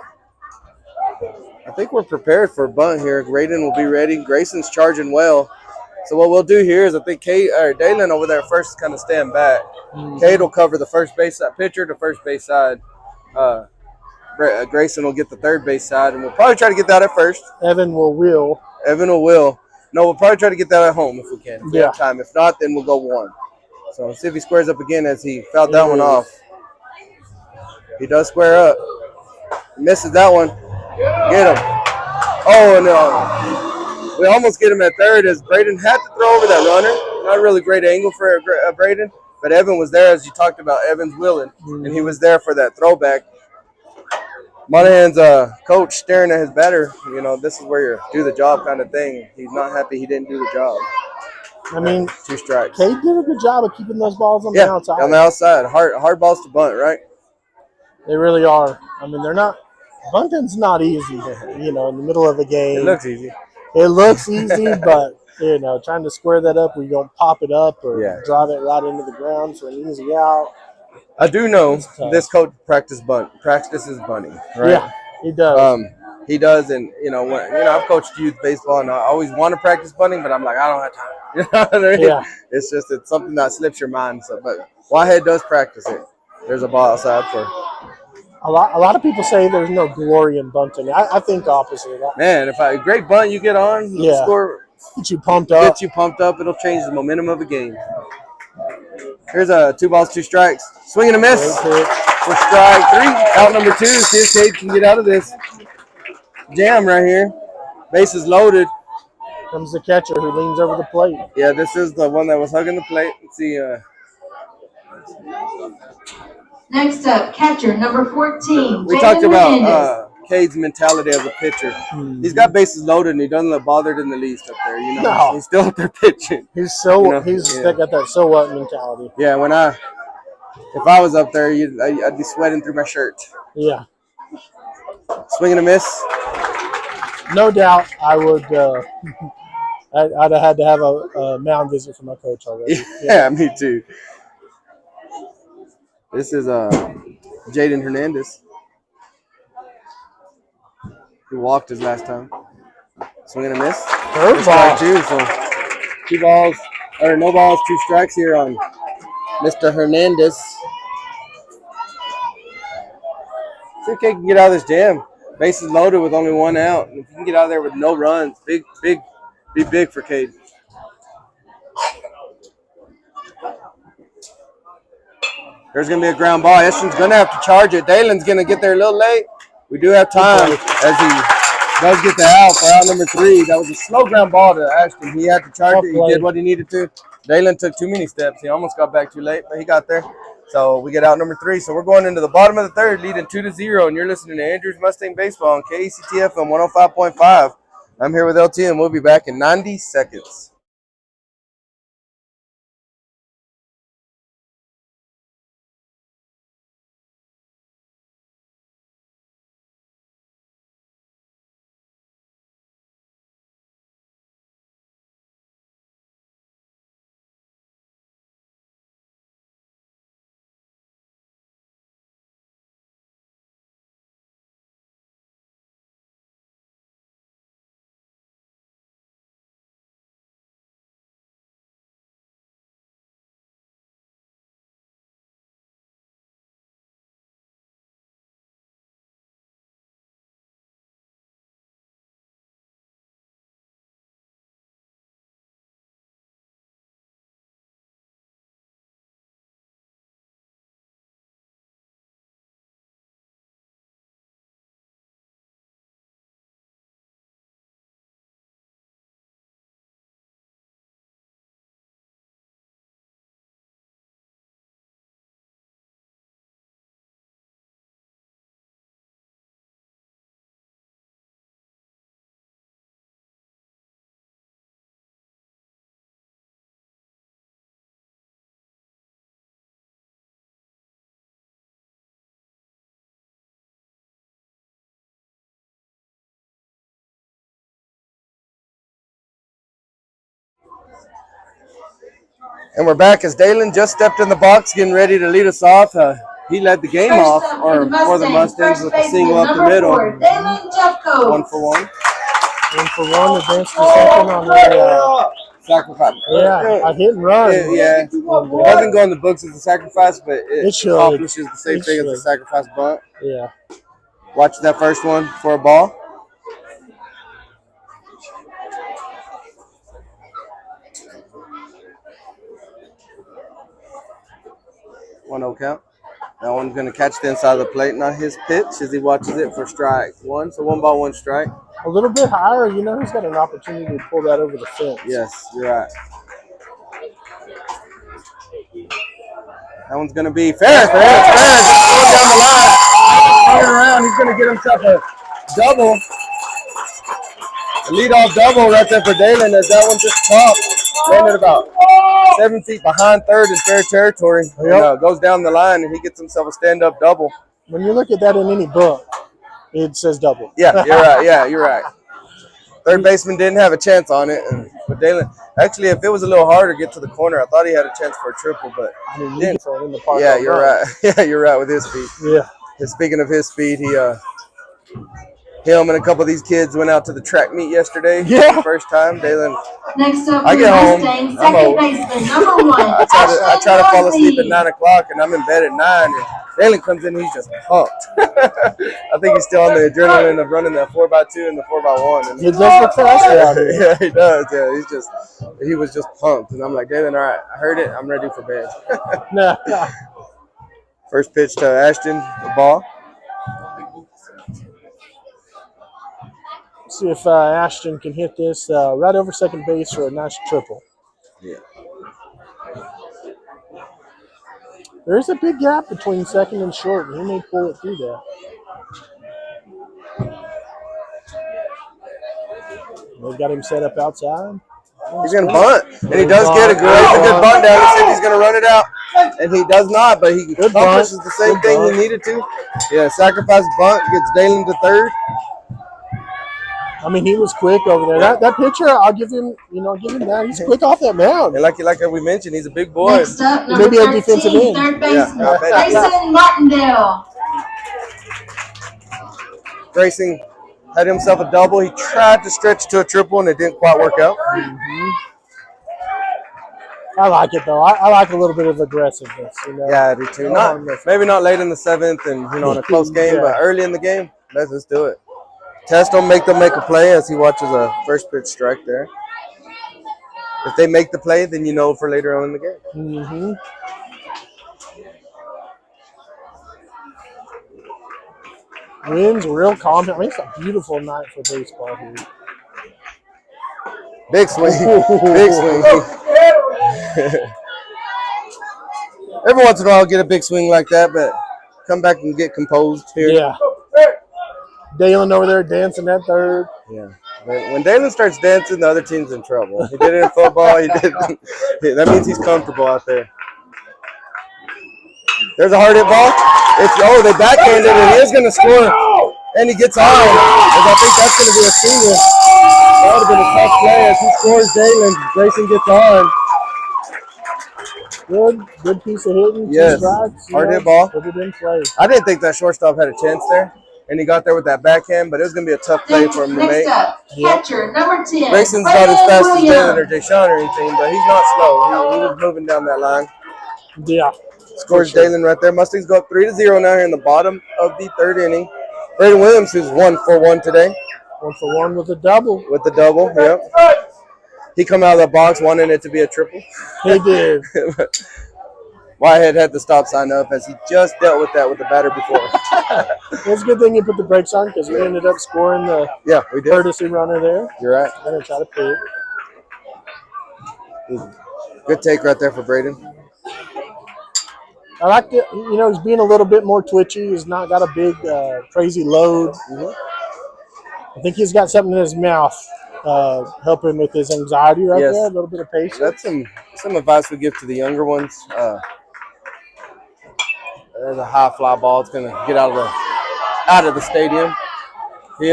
I think we're prepared for a bunt here. Graydon will be ready. Grayson's charging well. So what we'll do here is I think Dalen over there first is kind of stand back. Cade will cover the first base side, pitcher to first base side. Grayson will get the third base side, and we'll probably try to get that at first. Evan will. No, we'll probably try to get that at home if we can. If we have time. If not, then we'll go one. So let's see if he squares up again as he fouled that one off. He does square up. He misses that one. Get him. Oh, no. We almost get him at third as Braden had to throw over that runner. Not a really great angle for Braden, but Evan was there, as you talked about. Evan's willing, and he was there for that throwback. Monahan's coach staring at his batter. You know, this is where you do the job kind of thing. He's not happy he didn't do the job. I mean, 2 strikes. Cade did a good job of keeping those balls on the outside. On the outside. Hard balls to bunt, right? They really are. I mean, they're not. Bunting's not easy, you know, in the middle of a game. It looks easy. It looks easy, but, you know, trying to square that up where you don't pop it up or drive it right into the ground for an easy out. I do know this coach practices bunting, right? Yeah, he does. He does, and I've coached youth baseball, and I always want to practice bunting, but I'm like, I don't have time. You know what I mean? Yeah. It's something that slips your mind. So, but Whitehead does practice it. There's a ball outside for. A lot of people say there's no glory in bunting. I think opposite of that. Man, if a great bunt you get on, score, get you pumped up. It'll change the momentum of a game. Here's a 2 balls, 2 strikes. Swing and a miss for strike 3. Out number 2. See if Cade can get out of this jam right here. Bases loaded. Comes the catcher who leans over the plate. Yeah, this is the one that was hugging the plate. Let's see. Next up, catcher number 14. We talked about Cade's mentality as a pitcher. He's got bases loaded, and he doesn't look bothered in the least up there. You know, no. He's still up there pitching. He's got that so what mentality. Yeah, if I was up there, I'd be sweating through my shirt. Yeah. Swing and a miss. No doubt, I would. I'd have had to have a mound visit from my coach already. Yeah, me too. This is Jaden Hernandez. He walked his last time. Swing and a miss. Third ball. So no balls, 2 strikes here on Mr. Hernandez. See if Cade can get out of this jam. Bases loaded with only 1 out. If you can get out of there with no runs, be big for Cade. There's going to be a ground ball. Eston's going to have to charge it. Dalen's going to get there a little late. We do have time as he does get the out for out number 3. That was a slow ground ball to Ashton. He had to charge it. He did what he needed to. Dalen took too many steps. He almost got back too late, but he got there. So we get out number 3. So we're going into the bottom of the 3rd, leading 2-0. And you're listening to Andrews Mustang Baseball on KECTF on 105.5. I'm here with LT, and we'll be back in 90 seconds. And we're back as Dalen just stepped in the box, getting ready to lead us off. He led the game off, or for the Mustangs, with a single up the middle. 1 for 1. 1 for 1. Advanced to second on the sacrifice. Yeah, a hit and run. It doesn't go in the books as a sacrifice, but it accomplishes the same thing as a sacrifice bunt. Yeah. Watch that first one for a ball. One 0 count. That one's going to catch the inside of the plate, not his pitch, as he watches it for strike one. So 1 ball, 1 strike. A little bit higher, you know, he's got an opportunity to pull that over the fence. Yes, you're right. That one's going to be fair. Fair. Just going down the line. Turn around. He's going to get himself a double. A leadoff double right there for Dalen, as that one just popped. Landed about 7 feet behind third in fair territory. And, goes down the line, and he gets himself a stand-up double. When you look at that in any book, it says double. Yeah, you're right. Yeah, you're right. Third baseman didn't have a chance on it. But Dalen, actually, if it was a little harder to get to the corner, I thought he had a chance for a triple, but didn't. Yeah, you're right. Yeah, you're right with his speed. Yeah. And speaking of his speed, him and a couple of these kids went out to the track meet yesterday. Yeah. For the first time. Dalen. Next up, I get home. I'm old. Baseman, number 1. I try to fall asleep at 9 o'clock, and I'm in bed at 9. And Dalen comes in, he's just pumped. I think he's still on the adrenaline of running that 4x2 and the 4x1. He does look faster out here. Yeah, he does. Yeah, he was just pumped, and I'm like, Dalen, all right, I heard it. I'm ready for bed. No. First pitch to Ashton, the ball. See if Ashton can hit this right over second base for a nice triple. Yeah. There is a big gap between second and short, and he may pull it through there. They've got him set up outside. He's going to bunt, and he does get a good bunt down. He said he's going to run it out, and he does not, but he accomplishes the same thing he needed to. Yeah, sacrifice bunt, gets Dalen to third. I mean, he was quick over there. That pitcher, I'll give him that. He's quick off that mound. And like we mentioned, he's a big boy. Next up, maybe a defensive end. Third baseman, Grayson Martindale. Grayson had himself a double. He tried to stretch to a triple, and it didn't quite work out. Mm-hmm. I like it, though. I like a little bit of aggressiveness. You know? Yeah, I do too. Maybe not late in the 7th and, in a close game, but early in the game, let's do it. Test them, make them make a play as he watches a first pitch strike there. If they make the play, then you know for later on in the game. Mm-hmm. Winds real calm. I mean, it's a beautiful night for baseball here. Big swing. Big swing. Every once in a while, I'll get a big swing like that, but come back and get composed here. Yeah. Dalen over there dancing at third. Yeah. When Dalen starts dancing, the other team's in trouble. He did it in football. That means he's comfortable out there. There's a hard hit ball. They backhanded, and he is going to score. And he gets on. I think that's going to be a single. That would have been a tough play as he scores. Dalen. Grayson gets on. Good piece of hitting. Yes. Strikes, hard hit ball. Put it in play. I didn't think that shortstop had a chance there. And he got there with that backhand, but it was going to be a tough play for him to make. Next up, catcher, number 10. Grayson's not as fast as Dalen or Deshaun or anything, but he's not slow. He was moving down that line. Yeah. Scores Dalen right there. Mustangs go up 3-0 now here in the bottom of the third inning. Braden Williams, who's 1 for 1 today. 1 for 1 with a double. With the double, yep. He come out of the box wanting it to be a triple. He did. Whitehead had the stop sign up as he just dealt with that with the batter before. It's a good thing you put the brakes on because we ended up scoring the we did. courtesy runner there. You're right. I'm going to try to pick. Good take right there for Braden. I like it. He's being a little bit more twitchy. He's not got a big, crazy load. Mm-hmm. I think he's got something in his mouth helping with his anxiety right there. A little bit of patience. That's some advice we give to the younger ones. There's a high fly ball. It's going to get out of the stadium. We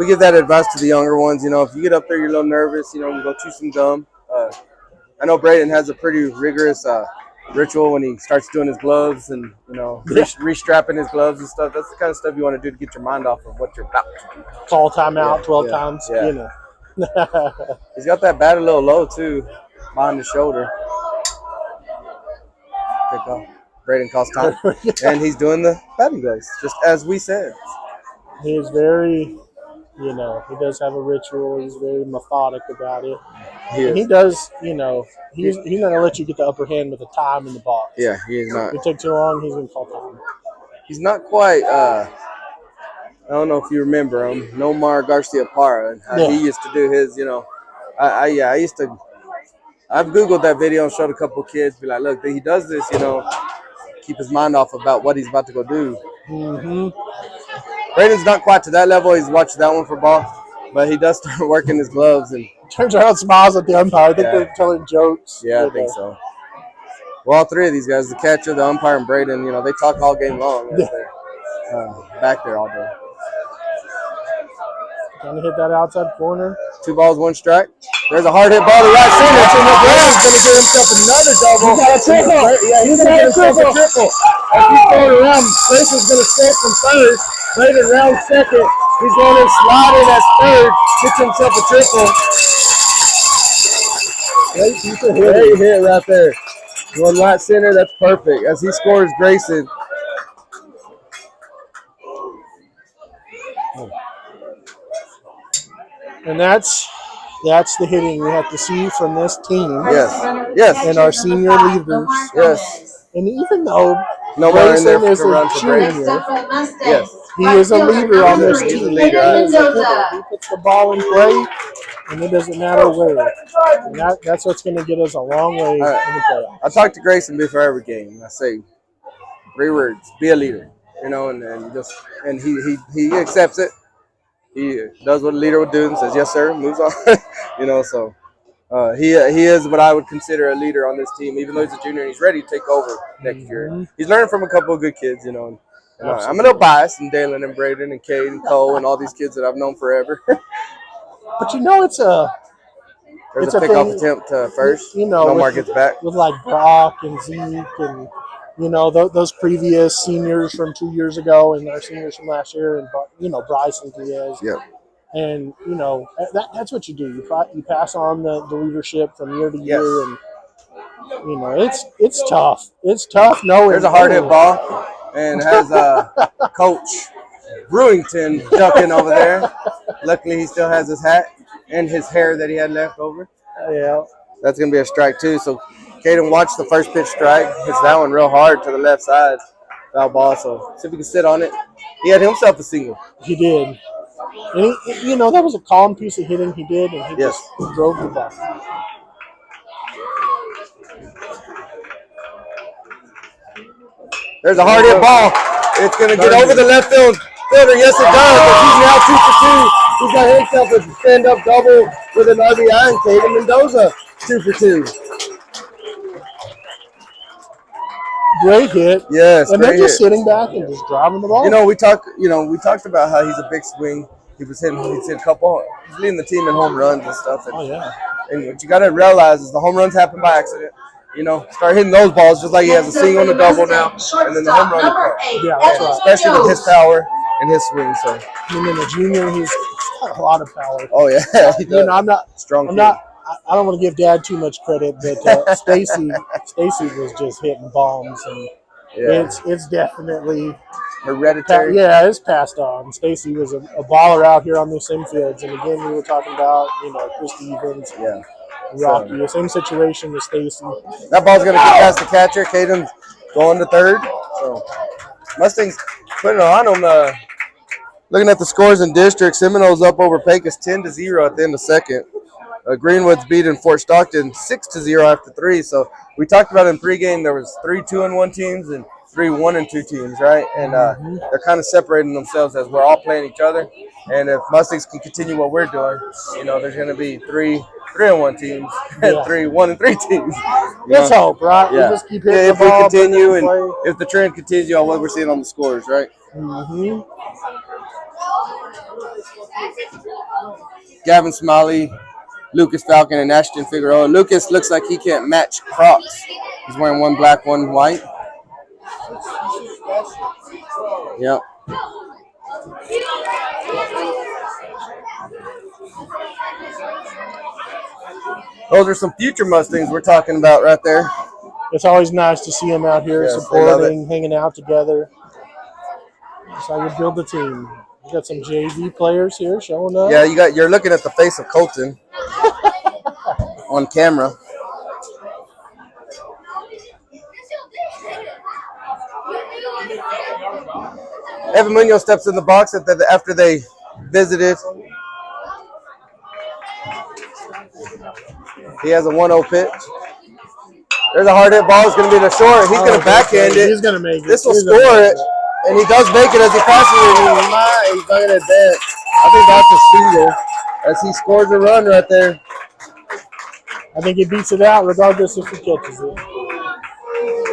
give that advice to the younger ones. If you get up there, you're a little nervous. Go chew some gum. I know Braden has a pretty rigorous ritual when he starts doing his gloves and restrapping his gloves and stuff. That's the kind of stuff you want to do to get your mind off of what you're about to do. Call timeout 12 times. Yeah. You know. He's got that bat a little low too, behind his shoulder. Pick off. Braden calls time, and he's doing the batting gloves, just as we said. He is very, he does have a ritual. He's very methodic about it. He does, he's not going to let you get the upper hand with the time in the box. Yeah, he is not. If it takes too long, he's going to call time. He's not quite, I don't know if you remember him, Nomar Garcia Parra, and how he used to do his, I've Googled that video and showed a couple of kids, be like, look, he does this, keep his mind off about what he's about to go do. Mm-hmm. Braden's not quite to that level. He's watched that one for ball, but he does start working his gloves and turns around, smiles at the umpire. I think they're telling jokes. Yeah, I think so. Well, all three of these guys, the catcher, the umpire, and Braden, they talk all game long. They're back there all day. Trying to hit that outside corner. 2 balls, 1 strike. There's a hard hit ball to right center. So Braden's going to get himself another double. He's got a triple. Yeah, he's going to get himself a triple. As he's going around, Grayson's going to start from third. Braden round second. He's going to slide in as third. Gets himself a triple. Great hit right there. Going right center. That's perfect. As he scores Grayson. And that's the hitting we have to see from this team. Yes. And our senior leaders. Yes. And even though Grayson is a junior, he is a leader on this team. He puts the ball in play, and it doesn't matter where. And that's what's going to get us a long way in the playoffs. I talk to Grayson before every game. I say 3 words: be a leader. And he accepts it. He does what a leader would do and says, yes, sir, moves on. So he is what I would consider a leader on this team, even though he's a junior and he's ready to take over next year. He's learning from a couple of good kids, And I'm a little biased in Dalen and Braden and Cade and Cole and all these kids that I've known forever. But There's a pickoff attempt first. Nomar gets back. With like Brock and Zeke and those previous seniors from 2 years ago and our seniors from last year, and Bryson Diaz. Yep. And that's what you do. You pass on the leadership from year to year, and it's tough. It's tough knowing there's a hard hit ball, and has Coach Brewington ducking over there. Luckily, he still has his hat and his hair that he had left over. Yeah. That's gonna be a strike too. So Caden watched the first pitch strike. Hits that one real hard to the left side. Foul ball. So see if he can sit on it. He had himself a single. He did. And that was a calm piece of hitting he did, and he just drove the ball. There's a hard hit ball. It's gonna get over the left fielder. Yes, it does. But he's now 2 for 2. He's got himself a stand-up double with an RBI, and Caden Mendoza 2 for 2. Great hit. Yes, and they're just sitting back and just driving the ball. We talked about how he's a big swing. He's hit a couple. He's leading the team in home runs and stuff. And, and what you got to realize is the home runs happen by accident. Start hitting those balls just like he has a single and a double now, and then the home run comes. Yeah, that's right. Especially with his power and his swing. So, and then the junior, he's got a lot of power. Oh yeah, he does. I'm not strong. I don't want to give Dad too much credit, but Stacy was just hitting bombs, and it's definitely hereditary. It's passed on. Stacy was a baller out here on the same fields, and again, we were talking about Chris Stevens, Rocky, the same situation with Stacy. That ball's gonna get past the catcher. Caden's going to third. So Mustangs putting it on them. Looking at the scores in district, Seminoles up over Pecos 10-0 at the end of second. Greenwood's beating Fort Stockton 6-0 after 3. So we talked about in pregame there was 3 2-1 teams and 3 1-2 teams, right? And they're kind of separating themselves as we're all playing each other. And if Mustangs can continue what we're doing, there's going to be 3 3-1 teams and 3 1-3 teams. Let's hope, right? Yeah. We just keep hitting if the ball, we continue and if the trend continues on what we're seeing on the scores, right? Mm-hmm. Gavin Smiley Lucas Falcon and Ashton Figueroa. Lucas looks like he can't match Crocs. He's wearing one black, one white. Yep. Those are some future Mustangs we're talking about right there. It's always nice to see them out here Yes, supporting, hanging out together. That's how you build the team. You got some JV players here showing up. Yeah, you're looking at the face of Colton on camera. Evan Munoz steps in the box after they visited. He has a 1-0 pitch. There's a hard hit ball. It's going to be the short. He's going to backhand it. He's going to make it. This will score it. And he does make it as he passes it. He's not going to advance. I think that's a single as he scores a run right there. I think he beats it out regardless if he catches it.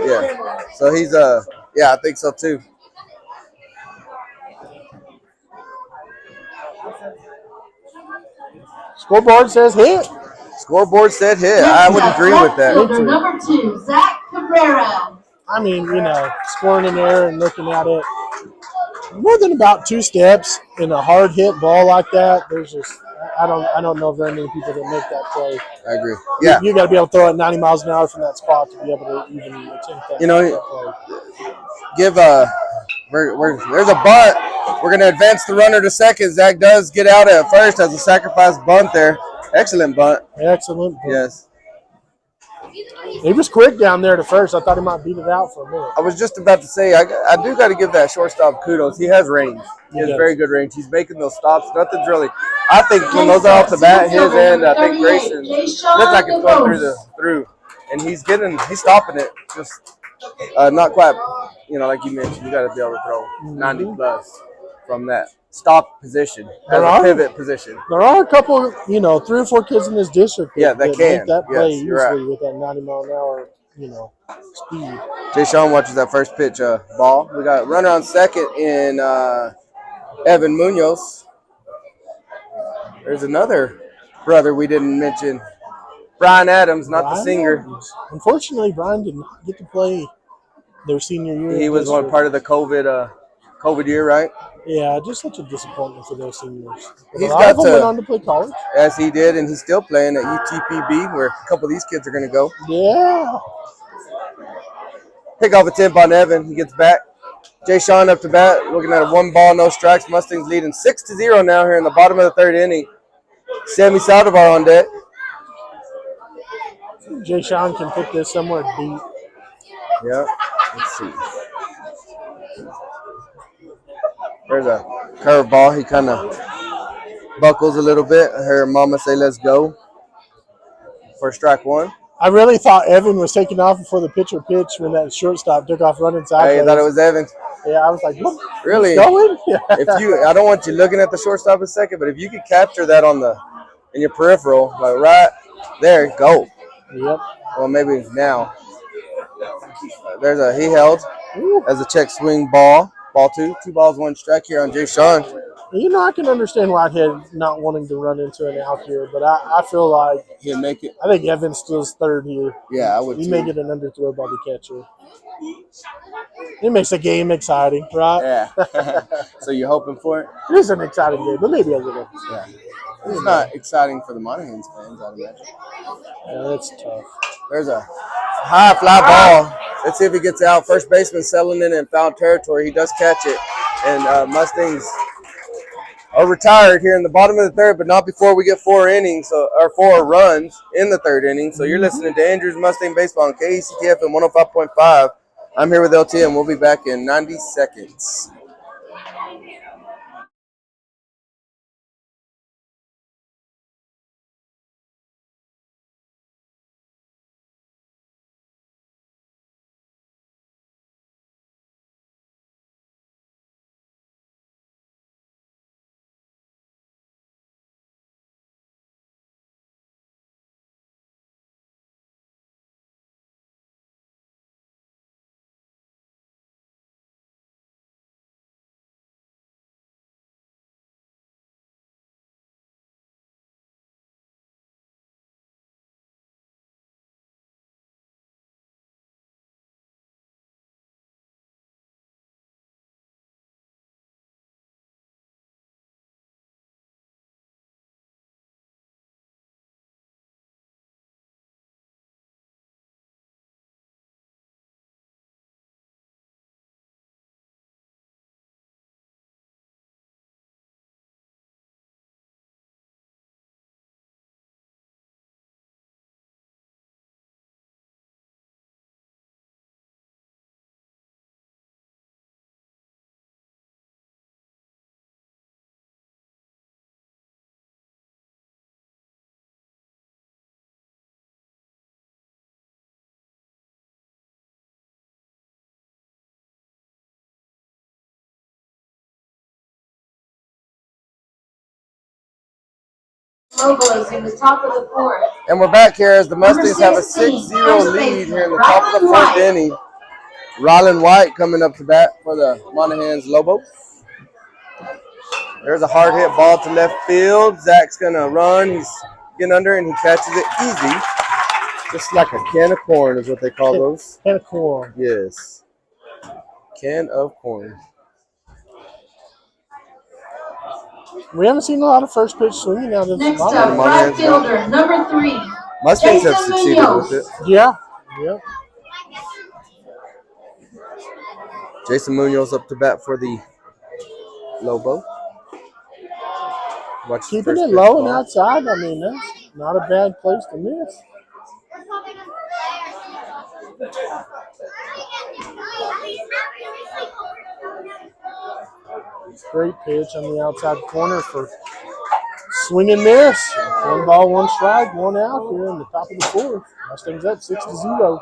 Yeah. So he's I think so too. Scoreboard says hit. Scoreboard said hit. I would agree with that. Number 2, Zach Cabrera. I mean, scoring in there and looking at it. More than about 2 steps in a hard hit ball like that. There's just I don't know very many people that make that play. I agree. Yeah. You got to be able to throw it 90 miles an hour from that spot to be able to even attempt that. There's a bunt. We're going to advance the runner to second. Zach does get out at first as a sacrifice bunt there. Excellent bunt. Excellent bunt. Yes. He was quick down there to first. I thought he might beat it out for a minute. I was just about to say, I do got to give that shortstop kudos. He has range. He has very good range. He's making those stops. Nothing's really. I think when those are off the bat, his end, I think Grayson looks like it's going through, and he's stopping it. Just not quite. Like you mentioned, you got to be able to throw 90 plus from that stop position, as a pivot position. There are a couple, 3 or 4 kids in this district that can make that play easily with that 90 mile an hour, speed. Jay Sean watches that first pitch ball. We got a runner on second in Evan Munoz. There's another brother we didn't mention, Brian Adams, the singer. Adams. Unfortunately, Brian did not get to play their senior year. He was one part of the COVID year, right? Yeah, just such a disappointment for those seniors. He's a lot of them went on to play college. As he did, and he's still playing at UTPB, where a couple of these kids are going to go. Yeah. Pick off attempt on Evan. He gets back. Jay Sean up to bat, looking at a 1 ball, no strikes. Mustangs leading 6-0 now here in the bottom of the 3rd inning. Sammy Saldivar on deck. Jay Sean can put this somewhere deep. Yeah. Let's see. There's a curveball. He kind of buckles a little bit. I heard Mama say, "Let's go." For strike 1. I really thought Evan was taking off before the pitcher pitched when that shortstop took off running sideways. I thought it was Evan. Yeah, I was like, what? Really? Going? I don't want you looking at the shortstop a second, but if you could capture that in your peripheral, like right there, go. Yep. Well, maybe now. He held as a check swing ball. Ball 2. 2 balls, 1 strike here on Jay Sean. I can understand Whitehead not wanting to run into an out here, but I feel like he'll make it. I think Evans still's 3rd here. Yeah, I would. He may get an underthrow by the catcher. It makes the game exciting, right? Yeah. So you're hoping for it? It is an exciting game, but maybe a little. Yeah. It's not exciting for the Monahans fans, I'd imagine. Yeah, that's tough. There's a high fly ball. Let's see if he gets out. First baseman settling in foul territory. He does catch it. And Mustangs are retired here in the bottom of the 3rd, but not before we get 4 innings or 4 runs in the 3rd inning. So you're listening to Andrews Mustang Baseball on KECTF and 105.5. I'm here with LT, and we'll be back in 90 seconds. Lobos in the top of the fourth. And we're back here as the Number Mustangs have a 16, 6-0 first lead here in the baseman, top of the Rylan fourth White. inning. Rylan White coming up to bat for the Monahans Lobos. There's a hard hit ball to left field. Zach's going to run. He's getting under and he catches it easy. Just like a can of corn is what they call those. Can of corn. Yes. Can of corn. We haven't seen a lot of first pitch swinging out of Next Monahans. up, right fielder, number 3. Mustangs have Jason succeeded Munoz. with it. Yeah. Yeah. Jason Munoz up to bat for the Lobo. Watch the Keeping first it pitch low and ball. outside, I mean, that's not a bad place to miss. Great pitch on the outside corner for swing and miss. 1 ball, 1 strike, 1 out here in the top of the fourth. Mustangs up 6-0.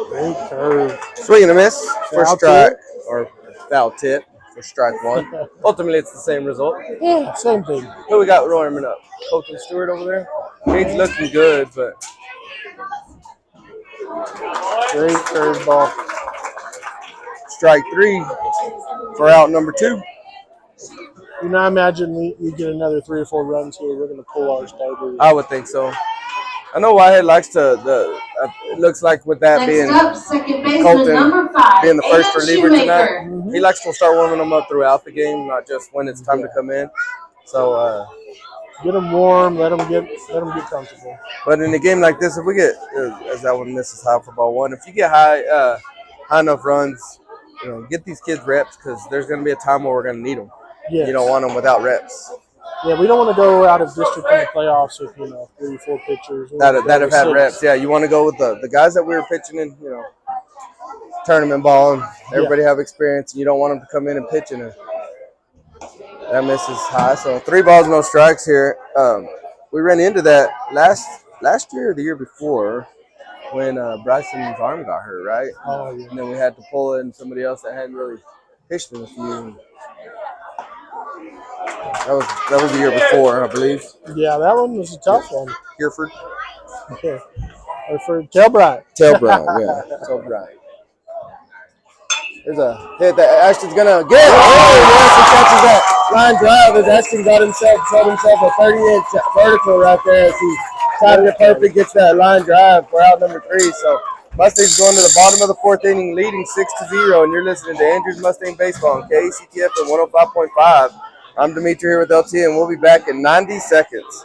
Great curve. Swing and a miss for Foul strike. tip. Or foul tip for strike 1. Ultimately, it's the same result. Yeah, same thing. Who we got warming up? Colton Stewart over there? He's looking good, but Great curveball. strike 3 for out number 2. You know, I imagine we get another 3 or 4 runs here. We're going to pull our starter. I would think so. I know Whitehead likes to. It looks like with that Next being up, second baseman, Colton number 5. being the first Aiden reliever tonight, Shoemaker. he likes to start warming them up throughout the game, not just when it's time to come in. So, Get them warm. Let them get comfortable. but in a game like this, if we get as that one misses high for ball 1, if you get high enough runs, get these kids reps because there's going to be a time where we're going to need them. Yes. You don't want them without reps. Yeah, we don't want to go out of district in the playoffs with 3 or 4 pitchers That have had reps. Yeah, you want to go with the guys that we were pitching in, tournament ball, and everybody have experience. And you don't want them to come in and pitch in it. That misses high. So 3 balls, no strikes here. We ran into that last year or the year before when Bryson's arm got hurt, right? Oh, yeah. And then we had to pull in somebody else that hadn't really pitched in a few. That was the year before, I believe. Yeah, that one was a tough one. Hereford. Yeah. Or for Telbright. Telbright, yeah. Telbright. There's a hit that Ashton's gonna get. Oh, yes, he catches that line drive as Ashton set himself a 30-inch vertical right there as he timed it perfect, gets that line drive for out number 3. So Mustangs going to the bottom of the 4th inning, leading 6-0, and you're listening to Andrews Mustang Baseball on KCTF at 105.5. I'm Dimitri here with LT, and we'll be back in 90 seconds.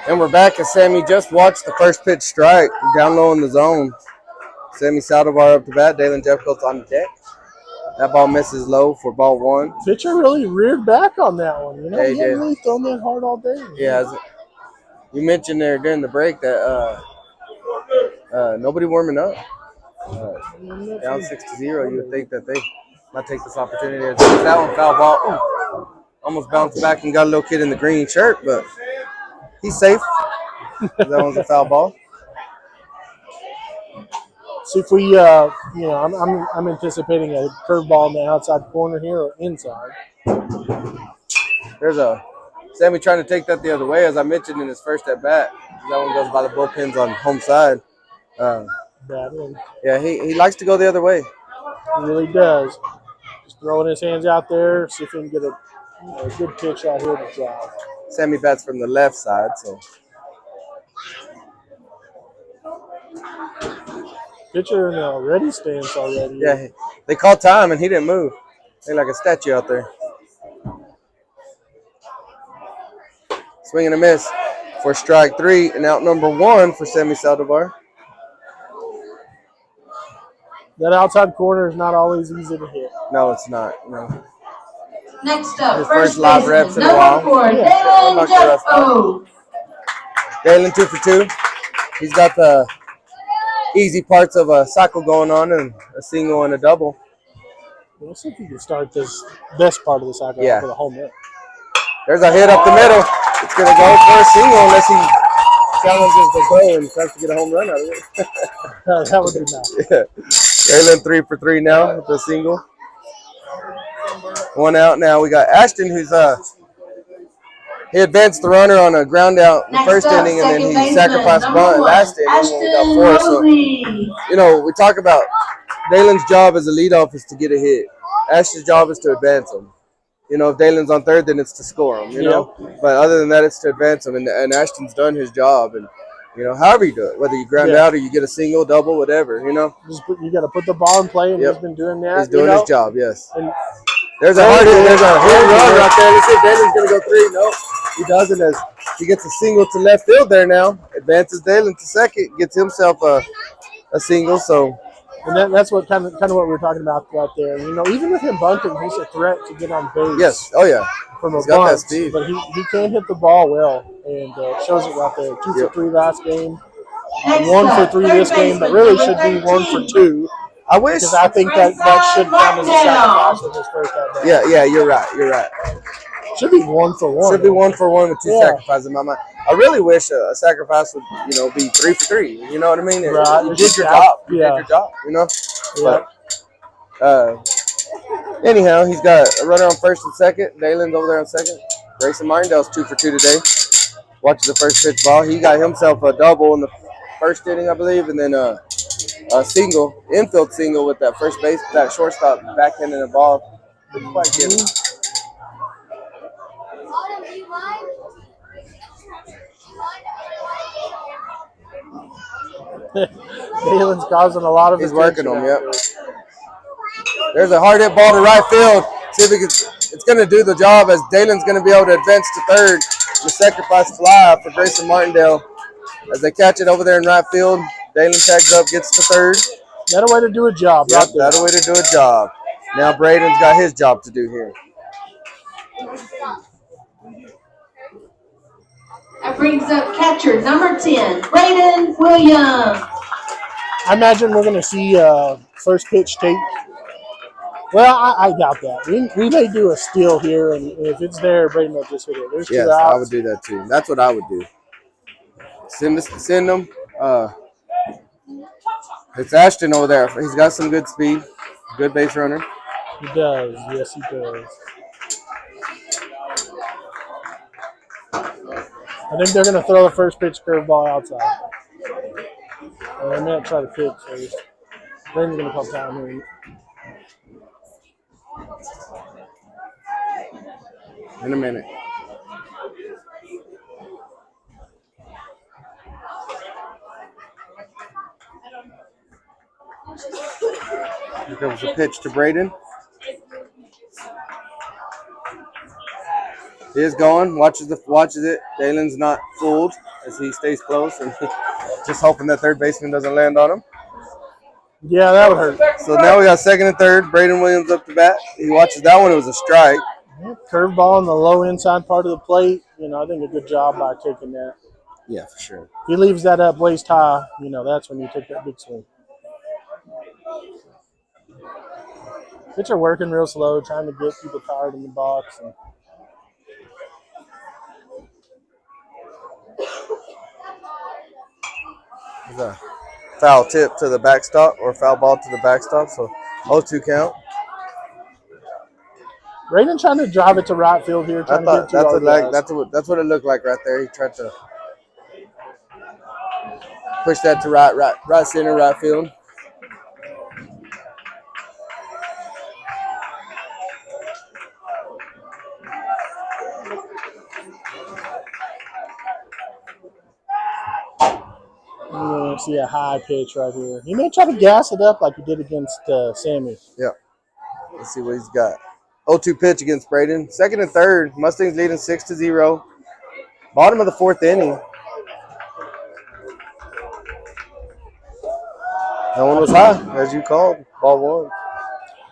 And we're back as Sammy just watched the first pitch strike down low in the zone. Sammy Saldivar up to bat. Dalen Jeffcoat's on the deck. That ball misses low for ball 1. Pitcher really reared back on that one. Yeah, he he hadn't did. really thrown that hard all day. Yeah, you mentioned there during the break that nobody warming up. Down 6-0, you would think that they Might take this opportunity. That one foul ball. Ooh. Almost bounced back and got a little kid in the green shirt, but he's safe. That one's a foul ball. See if we, I'm anticipating a curveball in the outside corner here or inside. There's a Sammy trying to take that the other way, as I mentioned in his first at bat. That one goes by the bullpens on home side. Bad one. Yeah, he likes to go the other way. He really does. Just throwing his hands out there, see if he can get a good pitch out here to drive. Sammy bats from the left side, so. Pitcher in a ready stance already. Yeah, they called time and he didn't move. They're like a statue out there. Swing and a miss for strike 3 and out number 1 for Sammy Saldivar. That outside corner is not always easy to hit. No, it's not. No. Next up, His first live reps in a number while. 4, Dalen Jeffo. Dalen 2 for 2. He's got the easy parts of a cycle going on and a single and a double. Let's see if you can start this best part of the cycle with a home run. There's a hit up the middle. It's going to go for a single unless he challenges the goal and tries to get a home run out of it. That would be nice. Yeah. Dalen 3 for 3 now with a single. 1 out now. We got Ashton, who's he advanced the runner on a ground out the first inning, and then he sacrificed bunt last inning when we got 4. So, we talk about Dalen's job as a leadoff is to get a hit. Ashton's job is to advance him. If Dalen's on third, then it's to score him, know. But other than that, it's to advance him. And Ashton's done his job. And, however you do it, whether you ground out or you get a single, double, whatever, you got to put the ball in play, and he's been doing that. He's doing his job, yes. And there's a hit run right there. Let's see if Dalen's going to go 3. No, he doesn't, as he gets a single to left field there now. Advances Dalen to second, gets himself a single. So. And that's what kind of what we were talking about right there. Even with him bunting, he's a threat to get on base. Yes. Oh yeah. From a bunt, but he can hit the ball well, and shows it right there. 2 for 3 last game, 1 for 3 this game, but really should be 1 for 2. I wish. Because I think that should count as a sacrifice in his first at bat. Yeah, you're right. Should be 1 for 1. Should be 1 for 1 with 2 sacrifices in my mind. I really wish a sacrifice would, be 3 for 3. You know what I mean? Right. You did your job. You did your job. Yeah. But, anyhow, he's got a runner on first and second. Dalen's over there on second. Grayson Martindale's 2 for 2 today. Watches the first pitch ball. He got himself a double in the first inning, I believe, and then a single, infield single with that first base, that shortstop backhanding the ball. Didn't quite get it. Dalen's causing a lot of He's working them, yep. There's a hard hit ball to right field. See if it's going to do the job, as Dalen's going to be able to advance to third. The sacrifice fly for Grayson Martindale. As they catch it over there in right field, Dalen tags up, gets to third. That a way to do a job. Yep, that a way to do a job. Now Braden's got his job to do here. That brings up catcher number 10, Braden Williams. I imagine we're going to see first pitch tape. Well, I doubt that. We may do a steal here, and if it's there, Braden will just hit it. There's 2 outs. I would do that too. That's what I would do. Send them. It's Ashton over there. He's got some good speed, good base runner. He does. Yes, he does. I think they're going to throw the first pitch curveball outside. And I'm going to try to pitch first. Braden's going to call time here. In a minute. Here comes the pitch to Braden. He is going, watches it. Dalen's not fooled as he stays close and just hoping that third baseman doesn't land on him. Yeah, that would hurt. So now we got second and third. Braden Williams up to bat. He watches that one. It was a strike. Curveball on the low inside part of the plate. I think a good job by taking that. Yeah, for sure. If he leaves that up waist high, that's when you take that big swing. Pitcher working real slow, trying to get people tired in the box. And There's a foul tip to the backstop or foul ball to the backstop. So 0-2 count. Braden trying to drive it to right field here, trying to get two RBIs. That's what it looked like right there. He tried to push that to right center, right field. You're going to see a high pitch right here. He may try to gas it up like he did against Sammy. Yeah. Let's see what he's got. 0-2 pitch against Braden. Second and third. Mustangs leading 6-0. Bottom of the fourth inning. That one was high, as you called. Ball one.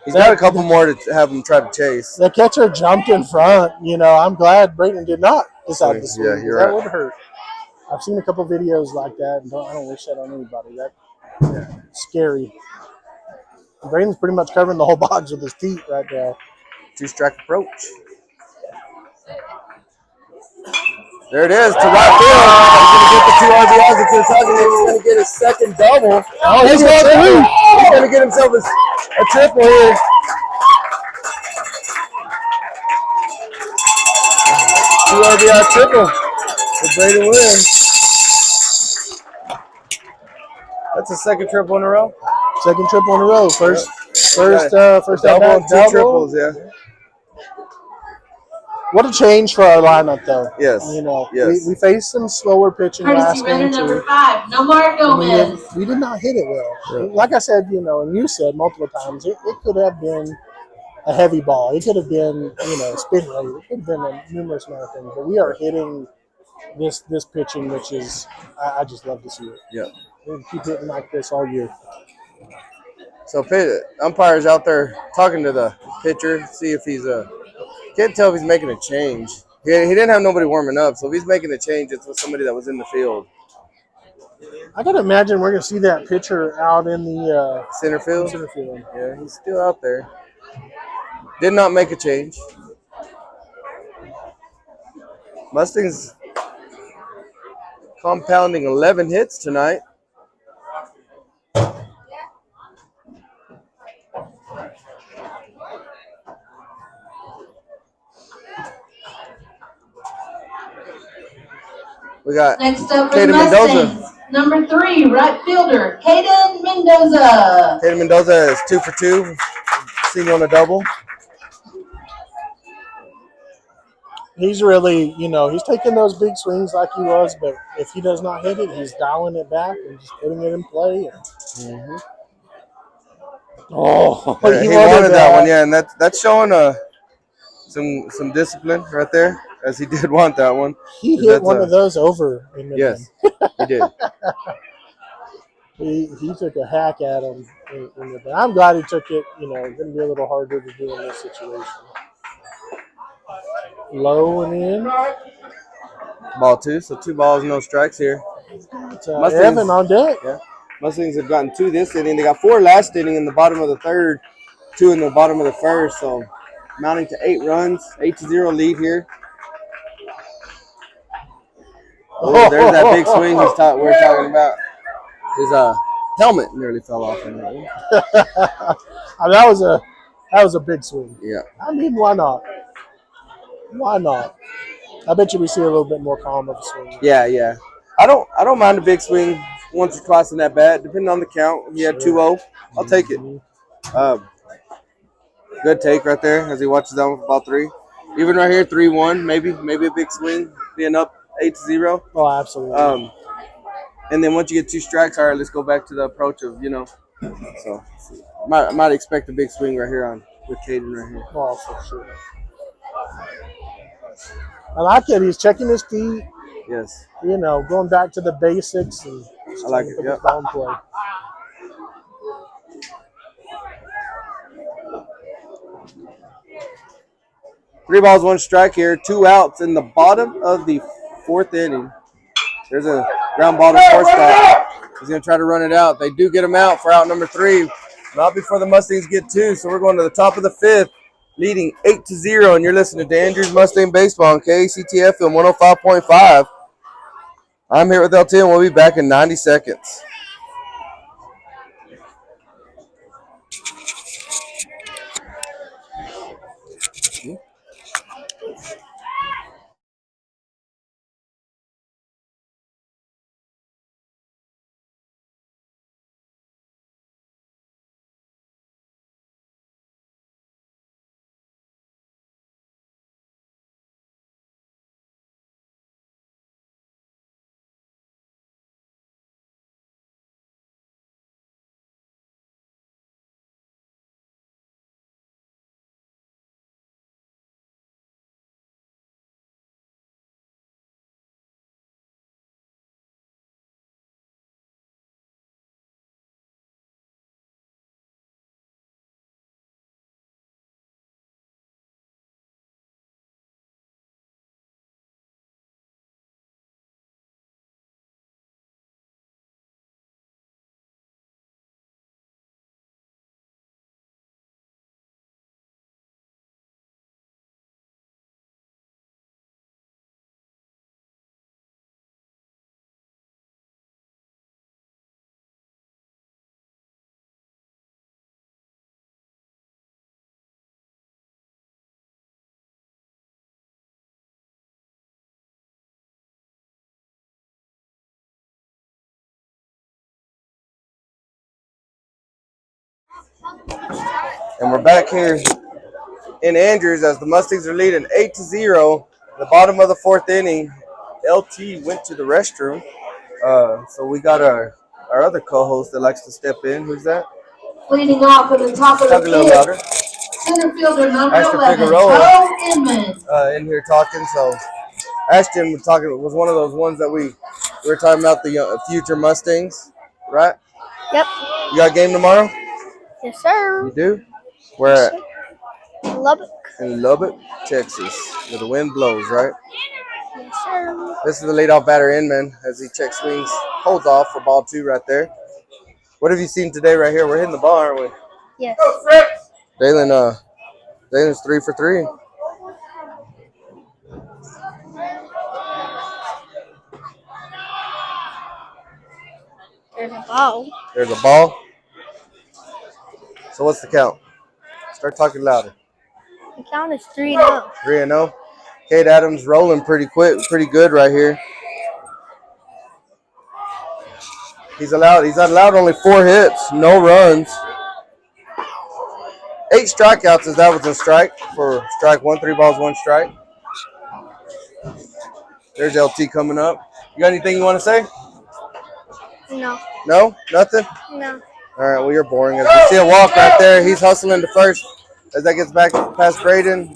He's got a couple more to have him try to chase. The catcher jumped in front. You know, I'm glad Braden did not decide to swing. Yeah, you're that right. would hurt. I've seen a couple videos like that, and I don't wish that on anybody. That's scary. Braden's pretty much covering the whole box with his teeth right now. Two-strike approach. There it is to right field. He's going to get the 2 RBIs if they're talking. He's going to get his second double. Oh, he's going through. He's going to get himself a triple here. Two RBI triple for Braden Williams. That's a second triple in a row. Second triple in a row. First double and two triples, yeah. What a change for our lineup, though. Yes. You know, yes. we faced some slower pitching last Courtesy runner game number too. 5, Nomar Gomez. We did not hit it well. Yeah. Like I said, you know, and you said multiple times, it could have been a heavy ball. It could have been, you know, spin rate. It could have been a numerous amount of things. But we are hitting this pitching, which is I just love to see it. Yeah. We'll keep hitting like this all year. So umpires out there talking to the pitcher, see if he's can't tell if he's making a change. He didn't have nobody warming up, so if he's making a change, it's with somebody that was in the field. I gotta imagine we're gonna see that pitcher out in the Center field? Center field. Yeah, he's still out there. Did not make a change. Mustangs compounding 11 hits tonight. We got Next up for Caden the Mendoza. Mustangs, number 3, right fielder, Caden Mendoza. Caden Mendoza is 2 for 2, single and a double. He's really, you know, he's taking those big swings like he was, but if he does not hit it, he's dialing it back and just putting it in play. Oh, Yeah, he wanted that one, yeah, and that's showing some discipline right there, as he did want that one. He hit one of those over in the Yes, he did. He took a hack at him. But I'm glad he took it. You know, it's going to be a little harder to do in this situation. Low and in. Ball 2, so 2 balls, no strikes here. It's, Evan on deck. Yeah. Mustangs have gotten 2 this inning. They got 4 last inning in the bottom of the third, 2 in the bottom of the first. So amounting to 8 runs, 8-0 lead here. Oh, there's that big swing we're talking about. His helmet nearly fell off in that one. That was a big swing. Yeah. I mean, why not? Why not? I bet you we see a little bit more calm of a swing. Yeah. I don't mind a big swing once or twice in that bat, depending on the count. He had 2-0. I'll take it. Good take right there as he watches that one for ball 3. Even right here, 3-1, maybe a big swing, being up 8-0. Oh, absolutely. And then once you get 2 strikes, all right, let's go back to the approach of, you know. So might expect a big swing right here with Caden right here. Oh, for sure. I like it. He's checking his feet. Yes. You know, going back to the basics. And I like it. Yep. Play. Three balls, 1 strike here. 2 outs in the bottom of the 4th inning. There's a ground ball to shortstop. He's going to try to run it out. They do get him out for out number 3. Not before the Mustangs get 2. So we're going to the top of the 5th, leading 8-0. And you're listening to Andrews Mustang Baseball on KCTF FM 105.5. I'm here with LT, and we'll be back in 90 seconds. And we're back here in Andrews as the Mustangs are leading 8-0. The bottom of the 4th inning, LT went to the restroom. So we got our other co-host that likes to step in. Who's that? Leading off at the top of Talk a the little field, louder. center fielder number Ashton 11, Figueroa. Bo Inman. In here talking. So Ashton was one of those ones that we were talking about, the future Mustangs, right? Yep. You got a game tomorrow? Yes, sir. You do? Where at? Lubbock. In Lubbock, Texas, where the wind blows, right? Yes, sir. This is the leadoff batter, Inman, as he check swings, holds off for ball 2 right there. What have you seen today right here? We're hitting the ball, aren't we? Yes. Dalen's 3 for 3. There's a ball. There's a ball. So what's the count? Start talking louder. The count is 3-0. 3-0. Cade Adams rolling pretty good right here. He's allowed only 4 hits, no runs. 8 strikeouts as that was a strike for strike 1, 3 balls, 1 strike. There's LT coming up. You got anything you want to say? No. No? Nothing? No. All right, well, you're boring. As you see a walk right there, he's hustling to first. As that gets back past Braden,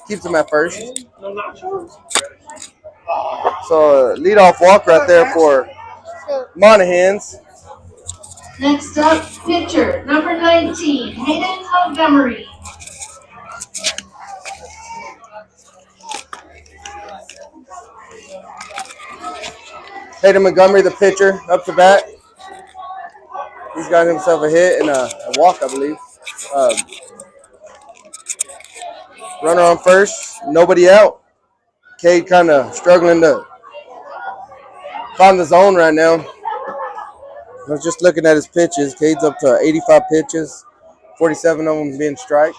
keeps him at first. So leadoff walk right there for Monahans. Next up, pitcher number 19, Hayden Montgomery. Hayden Montgomery, the pitcher, up to bat. He's got himself a hit and a walk, I believe. Runner on first, nobody out. Cade kind of struggling to find the zone right now. I was just looking at his pitches. Cade's up to 85 pitches, 47 of them being strikes.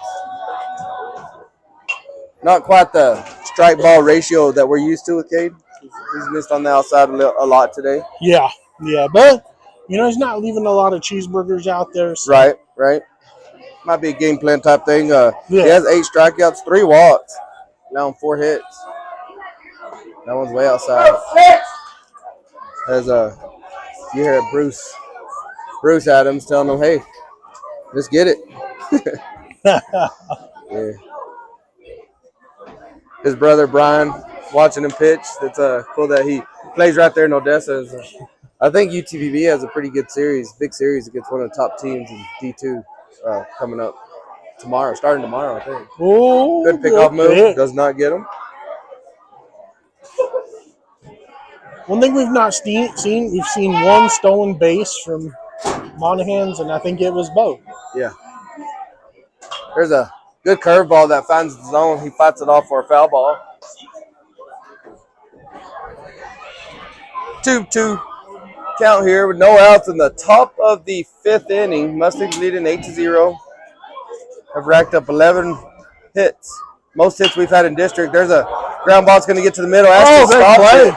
Not quite the strike ball ratio that we're used to with Cade. He's missed on the outside a lot today. Yeah, but he's not leaving a lot of cheeseburgers out there. So. Right. Might be a game plan type thing. He has 8 strikeouts, 3 walks, now 4 hits. That one's way outside. As you hear Bruce Adams telling him, "Hey, let's get it." Yeah. His brother Brian watching him pitch. It's cool that he plays right there in Odessa. I think UTVB has a pretty good series, big series against one of the top teams in D2 coming up starting tomorrow, I think. Oh, good pickoff move. Does not get him. One thing we've not seen, we've seen 1 stolen base from Monahans, and I think it was both. Yeah. There's a good curveball that finds the zone. He fights it off for a foul ball. 2-2 count here with no outs in the top of the 5th inning. Mustangs leading 8-0. Have racked up 11 hits. Most hits we've had in district. There's a ground ball that's going to get to the middle. Ashton stops it.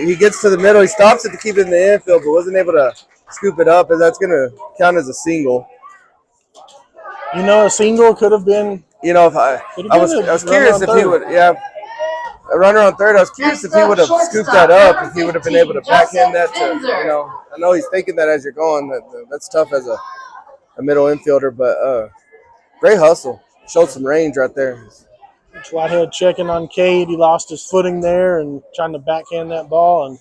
He gets to the middle. He stops it to keep it in the infield, but wasn't able to scoop it up, and that's going to count as a single. You know, a single could have been. You know, if I was curious if he would, a runner on third. I was curious if he would have scooped that up, if he would have been able to backhand that to, you know. I know he's thinking that as you're going. That's tough as a middle infielder, but great hustle. Showed some range right there. Whitehead checking on Cade. He lost his footing there and trying to backhand that ball, and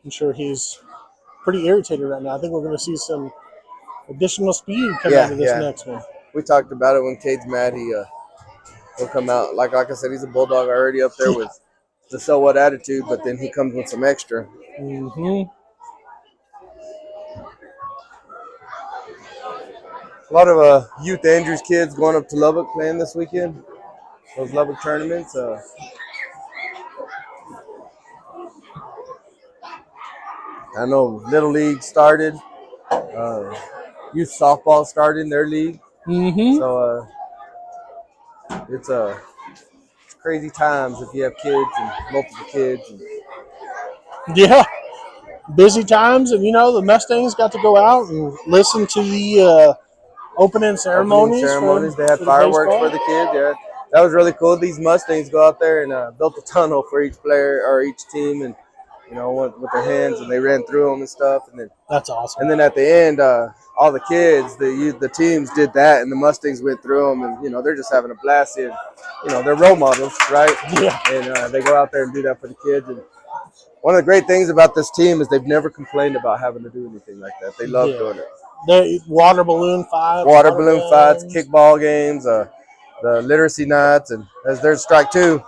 I'm sure he's pretty irritated right now. I think we're going to see some additional speed come out of this next one. We talked about it when Cade's mad. He'll come out. Like I said, he's a bulldog already up there with the so what attitude, but then he comes with some extra. Mm-hmm. A lot of youth Andrews kids going up to Lubbock playing this weekend. Those Lubbock tournaments. I know Little League started. Youth softball started in their league. Mm-hmm. So it's crazy times if you have kids and multiple kids. Yeah. Busy times, and, you know, the Mustangs got to go out and listen to the opening ceremonies. They had fireworks for the kids. Yeah, that was really cool. These Mustangs go out there and built a tunnel for each player or each team, and you know, with their hands, and they ran through them and stuff. And then that's awesome. And then at the end, all the kids, the teams did that, and the Mustangs went through them, and you know, they're just having a blast. And you know, they're role models, right? Yeah. And they go out there and do that for the kids. And one of the great things about this team is they've never complained about having to do anything like that. They love doing it. The water balloon fights, kickball games, the literacy nights, and as there's strike two,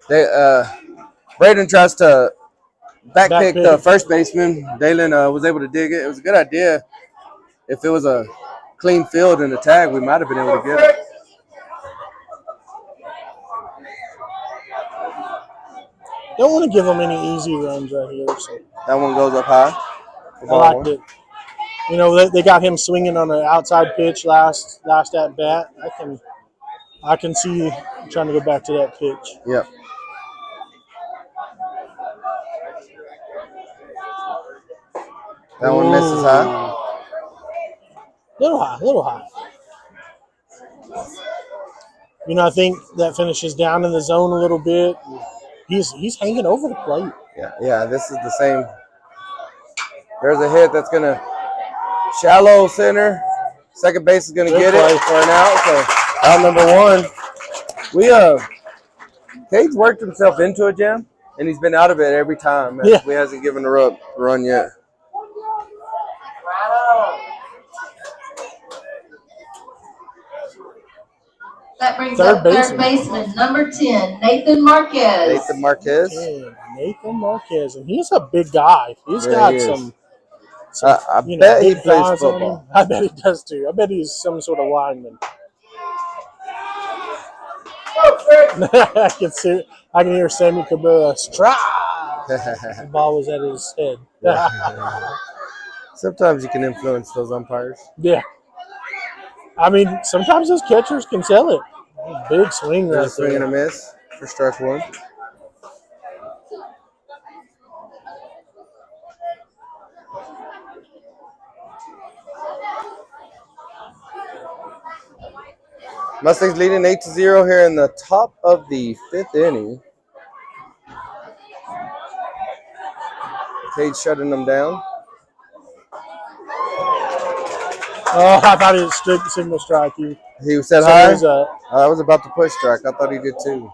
Braden tries to backpick the first baseman. Dalen was able to dig it. It was a good idea. If it was a clean field and a tag, we might have been able to get it. Don't want to give them any easy runs right here. So. That one goes up high. I liked it. You know, they got him swinging on an outside pitch last at bat. I can see trying to go back to that pitch. Yep. That one misses high. Little high. You know, I think that finishes down in the zone a little bit. He's hanging over the plate. Yeah, this is the same. There's a hit that's going to shallow center. Second base is going to get it for an out. So out number one. Cade's worked himself into a jam, and he's been out of it every time. Yeah. We hasn't given a run yet. That brings up third baseman, number 10, Nathan Marquez. Nathan Marquez, and he's a big guy. He's got some I bet he plays football. I bet he does too. I bet he's some sort of lineman. I can hear Sammy Cabrera strike. The ball was at his head. Sometimes you can influence those umpires. Yeah. I mean, sometimes those catchers can sell it. Big swing right there. Swing and a miss for strike one. Mustangs leading 8-0 here in the top of the 5th inning. Cade shutting them down. Oh, I thought it was single strike. He said high? I was about to push strike. I thought he did too.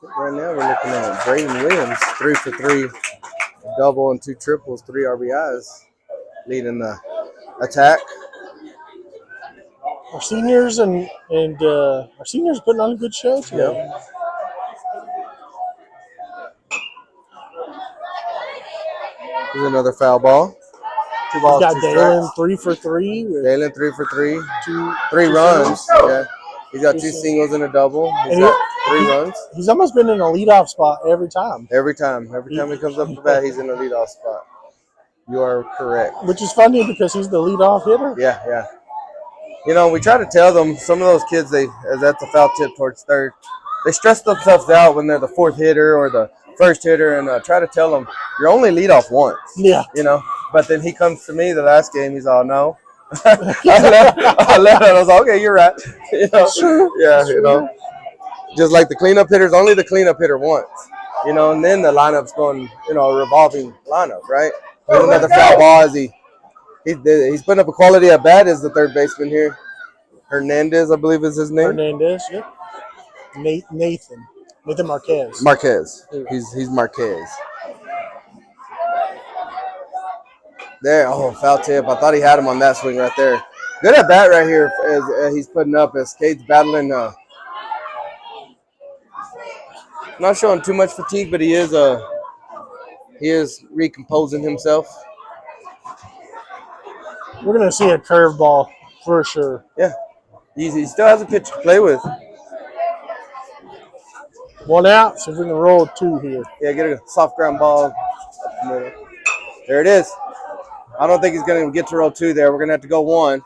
Right now we're looking at Braden Williams, 3 for 3. A double and 2 triples, 3 RBIs, leading the attack. Our seniors and our seniors putting on a good show today. Yep. Here's another foul ball. 2 He's balls, got 2 Dalen strikes. 3 for 3 with Dalen 3 for 3. two 3 two runs. singles. Yeah. He's got 2 singles. singles and a double. He's And got 3 runs. he's almost been in a leadoff spot every time. Every time he comes up to bat, he's in a leadoff spot. You are correct. Which is funny because he's the leadoff hitter. Yeah. You know, we try to tell them, some of those kids, that's a foul tip towards third. They stress themselves out when they're the fourth hitter or the first hitter, and try to tell them, you're only leadoff once. Yeah. You know, but then he comes to me the last game, he's all, no. I left it. I was like, okay, you're right. You know, True. yeah, you know. Just like the cleanup hitters, only the cleanup hitter once. You know, and then the lineup's going, you know, a revolving lineup, right? There's another foul ball as he's putting up a quality at bat as the third baseman here. Hernandez, I believe is his name. Hernandez, yep. Nathan Marquez. Marquez. He's Marquez. There, foul tip. I thought he had him on that swing right there. Good at bat right here as he's putting up as Cade's battling. Not showing too much fatigue, but he is recomposing himself. We're gonna see a curveball for sure. Yeah, he still has a pitch to play with. 1 out, so we can roll 2 here. Yeah, get a soft ground ball up the middle. There it is. I don't think he's going to get to roll 2 there. We're going to have to go 1.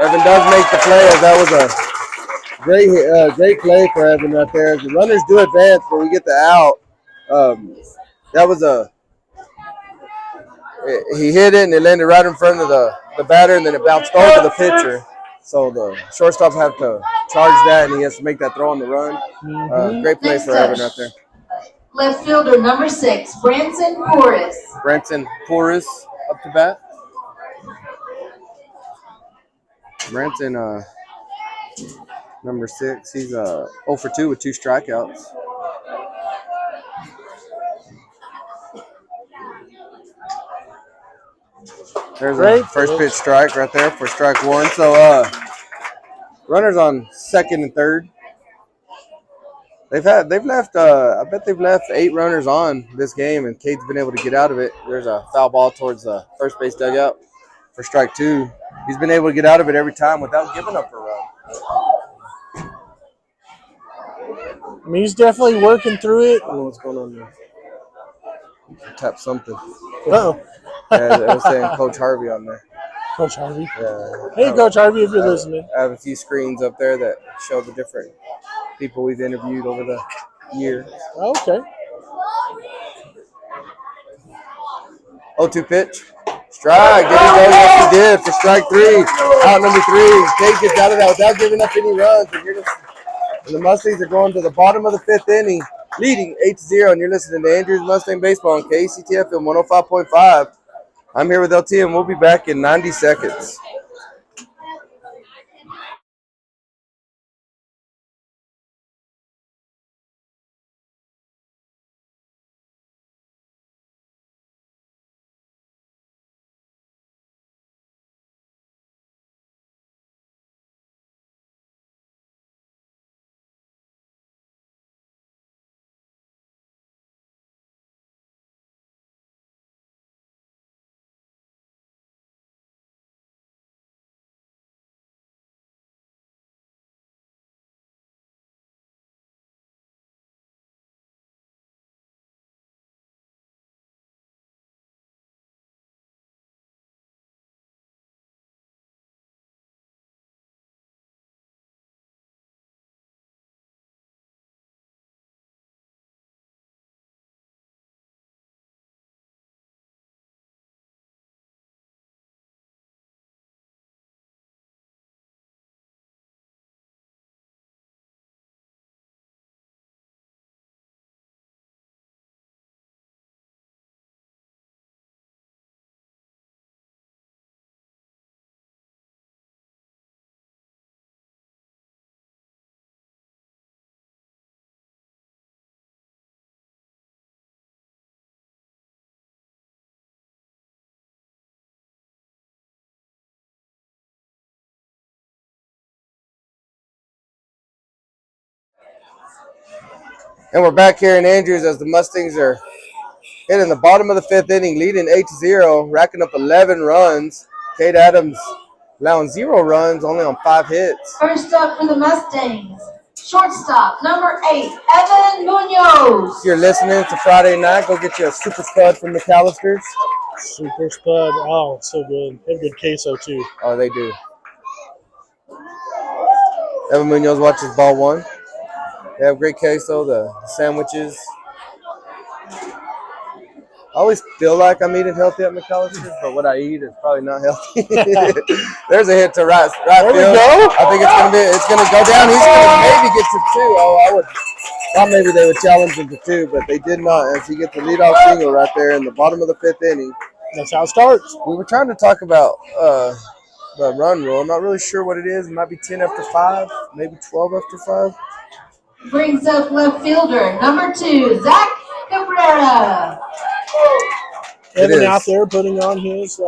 Evan does make the play. That was a great play for Evan right there. The runners do advance, but we get the out. That was he hit it and it landed right in front of the batter, and then it bounced over the pitcher. So the shortstop have to charge that, and he has to make that throw on the run. Great play for Evan right there. Left fielder number 6, Branson Porras. Branson Porras up to bat. Branson, number 6, he's 0 for 2 with 2 strikeouts. There's a first pitch strike right there for strike 1. So runners on second and third. They've left I bet they've left 8 runners on this game, and Cade's been able to get out of it. There's a foul ball towards the first base dugout for strike 2. He's been able to get out of it every time without giving up a run. I mean, he's definitely working through it. I don't know what's going on there. Tap something. Uh-oh. Yeah, I was saying Coach Harvey on there. Coach Harvey. Yeah. Hey, Coach Harvey, if you're listening. I have a few screens up there that show the different people we've interviewed over the years. Okay. 0-2 pitch. Strike. Did he go? Yes, he did for strike 3. Out number 3. Cade gets out of that without giving up any runs. And the Mustangs are going to the bottom of the 5th inning, leading 8-0. And you're listening to Andrews Mustang Baseball on KCTF 105.5. I'm here with LT, and we'll be back in 90 seconds. And we're back here in Andrews as the Mustangs are hit in the bottom of the 5th inning, leading 8-0, racking up 11 runs. Cade Adams allowing 0 runs, only on 5 hits. First up for the Mustangs, shortstop, number 8, Evan Munoz. If you're listening to Friday night, go get you a Super Spud from McAllister's. Super Spud. Oh, it's so good. They have good queso, too. Oh, they do. Evan Munoz watches ball 1. They have great queso, the sandwiches. I always feel like I'm eating healthy at McAllister's, but what I eat is probably not healthy. There's a hit to right There we field. go. I think it's gonna go down. He's gonna maybe get to 2. Oh, thought maybe they would challenge him to 2, but they did not. As he gets the leadoff single right there in the bottom of the 5th inning. That's how it starts. We were trying to talk about the run rule. I'm not really sure what it is. It might be 10 after 5, maybe 12 after 5. Brings up left fielder, number 2, Zach Cabrera. Evan out there putting on his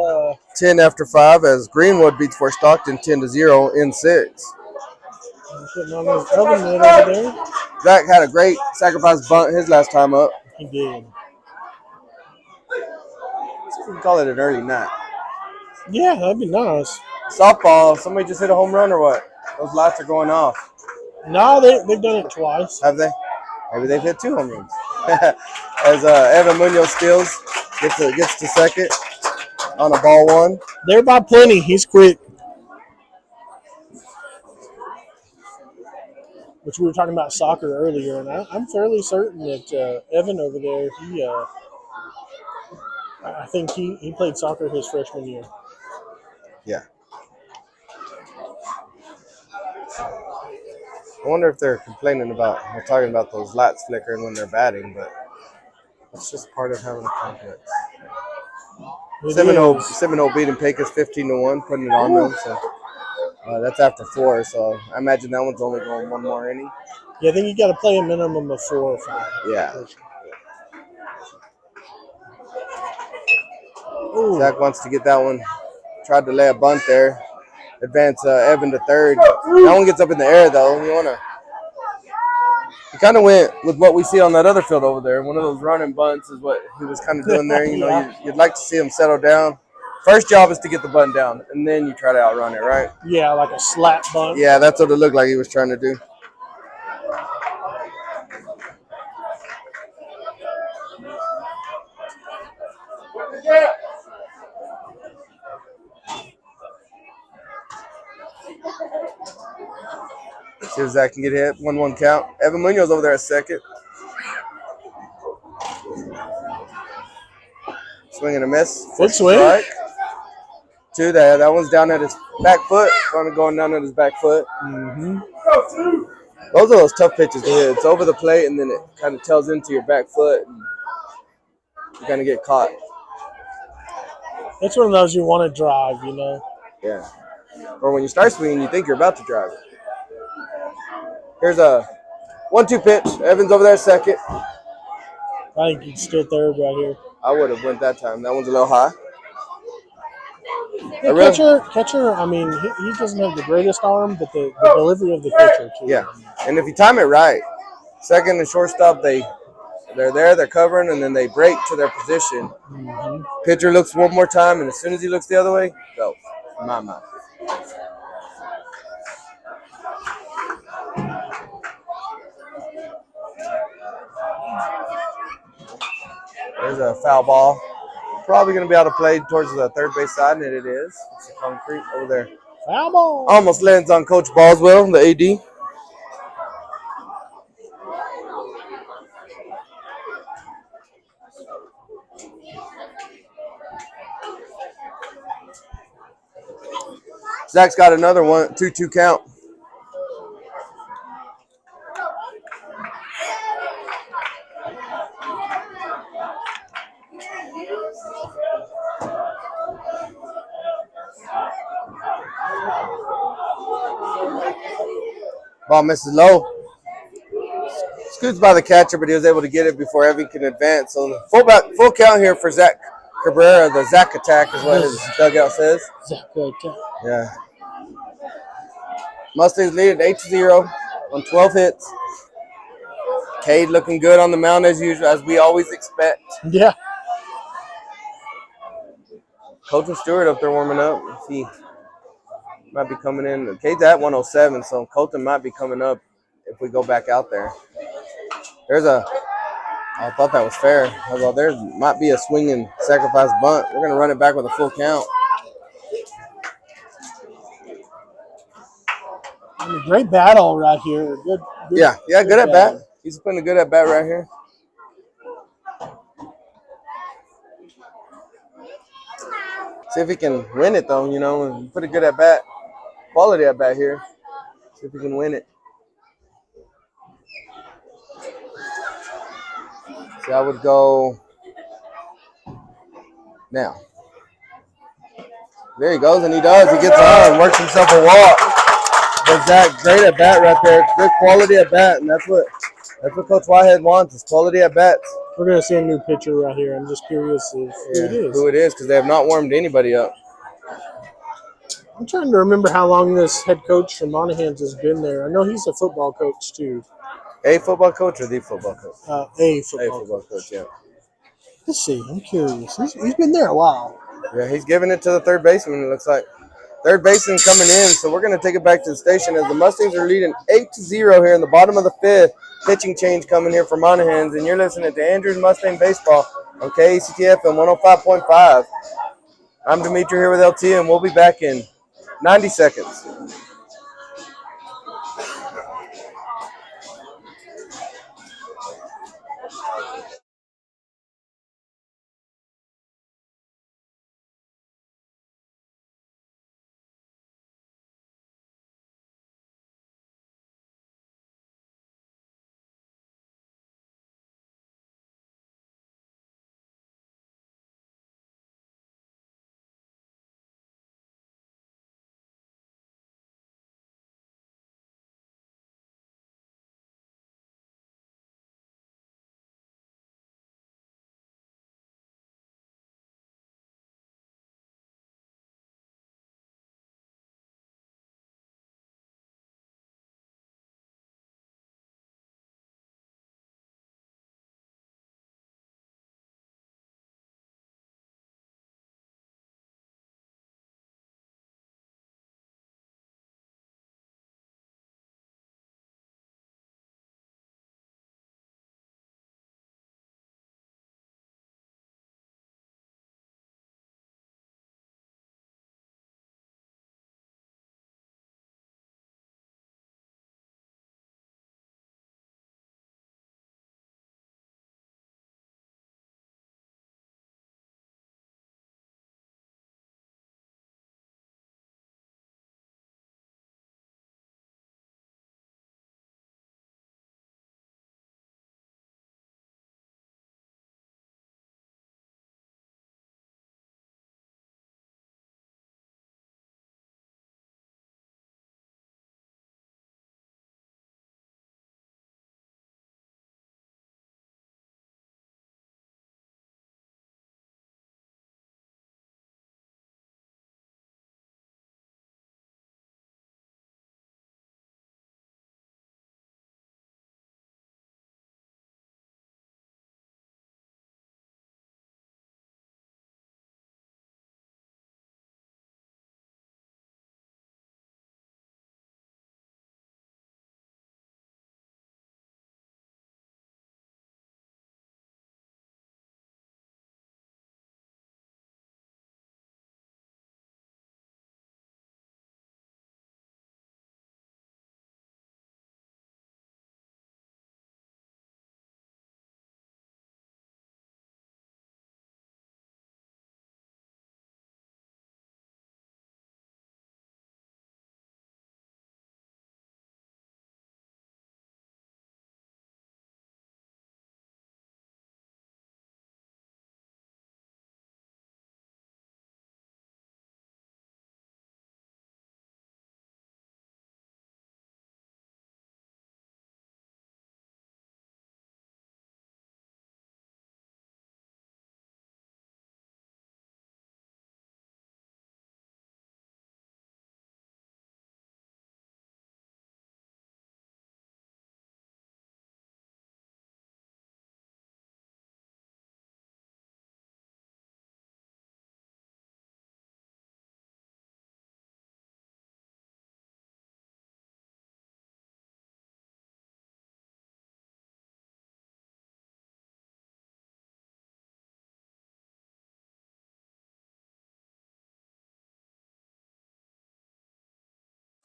10 after 5 as Greenwood beats Fort Stockton 10-0 in 6. putting on his oven mitt over there. Zach had a great sacrifice bunt his last time up. He did. We can call it an early night. Yeah, that'd be nice. Softball, somebody just hit a home run or what? Those lights are going off. No, they've done it twice. Have they? Maybe they've hit 2 home runs. As Evan Munoz steals, gets to second on a ball 1. They're by plenty. He's quick. Which we were talking about soccer earlier, and I'm fairly certain that Evan over there, I think he played soccer his freshman year. Yeah. I wonder if they're complaining about, we're talking about those lights flickering when they're batting, but it's just part of having a complex. Seminole beating Pecos 15-1, putting it on them. So that's after 4. So I imagine that one's only going 1 more inning. Yeah, I think you got to play a minimum of 4 or 5. Yeah. Ooh. Zach wants to get that one. Tried to lay a bunt there. Advance Evan to 3rd. That one gets up in the air though. He kind of went with what we see on that other field over there. One of those running bunts is what he was kind of doing there. Yeah. You'd like to see him settle down. First job is to get the bunt down, and then you try to outrun it, right? Yeah, like a slap bunt. Yeah, that's what it looked like he was trying to do. See if Zach can get hit. 1-1 count. Evan Munoz over there at second. Swing and a miss. Good swing. Strike. 2 there. That one's down at his back foot. Going down at his back foot. Mm-hmm. Those are those tough pitches to hit. It's over the plate, and then it kind of tells into your back foot. And you're going to get caught. It's one of those you want to drive, Yeah. Or when you start swinging, you think you're about to drive it. Here's a 1-2 pitch. Evans over there second. I think he'd stood third right here. I would have went that time. That one's a little high. The catcher, I mean, he doesn't have the greatest arm, but the delivery of the pitcher, too. Yeah. And if you time it right, second and shortstop, they're there, they're covering, and then they break to their position. Mm-hmm. Pitcher looks one more time, and as soon as he looks the other way, go. My. There's a foul ball. Probably going to be out of play towards the third base side, and it is. It's the concrete over there. Foul ball. Almost lands on Coach Boswell, the AD. Zach's got another 1-2 count. Ball misses low. Scoots by the catcher, but he was able to get it before Evan can advance. So the full count here for Zach Cabrera. The Zach attack is what his dugout says. Zach attack. Yeah. Mustangs lead at 8-0 on 12 hits. Cade looking good on the mound as usual, as we always expect. Yeah. Colton Stewart up there warming up. He might be coming in. Cade's at 107, so Colton might be coming up if we go back out there. I thought that was fair. Although there might be a swinging sacrifice bunt. We're going to run it back with a full count. I mean, great battle right here. Good Yeah, good at bat. He's putting a good at bat right here. See if he can win it, though, and put a good at bat. Quality at bat here. See if he can win it. So I would go now. There he goes, and he does. He gets on, works himself a walk. But Zach, great at bat right there. Good quality at bat, and that's what Coach Whitehead wants is quality at bats. We're gonna see a new pitcher right here. I'm just curious who it is. Because they have not warmed anybody up. I'm trying to remember how long this head coach from Monahans has been there. I know he's a football coach too. A football coach or the football coach? A football coach, yeah. Let's see. I'm curious. He's been there a while. Yeah, he's giving it to the third baseman, it looks like. Third baseman coming in, so we're going to take it back to the station as the Mustangs are leading 8-0 here in the bottom of the fifth. Pitching change coming here for Monahans, and you're listening to Andrews Mustang Baseball on KACTF and 105.5. I'm Dimitri here with LT, and we'll be back in 90 seconds.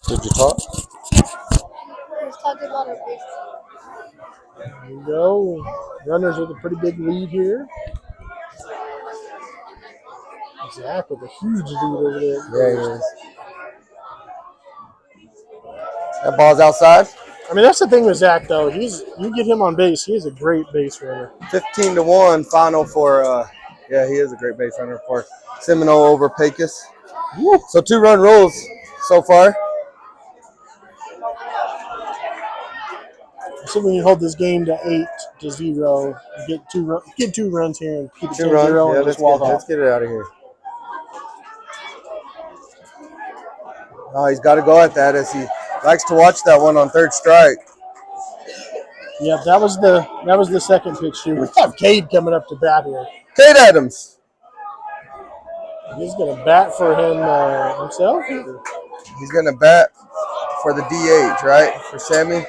Did you talk? Let's talk about our big. There you go. Runners with a pretty big lead here. Zach with a huge lead over there. Yeah, he is. That ball's outside. I mean, that's the thing with Zach, though. You get him on base, he is a great base runner. 15-1 final for. Yeah, he is a great base runner for Seminole over Pecos. So 2-run rules so far. So we can hold this game to 8-0. Get two runs here and keep it 2 runs. 0 Yeah, and let's just walk let's off. get it out of here. Oh, he's got to go at that as he likes to watch that one on 3rd strike. Yeah, that was the second pitch here. We have Cade coming up to bat here. Cade Adams. He's going to bat for him himself. He's going to bat for the DH, right? For Sammy.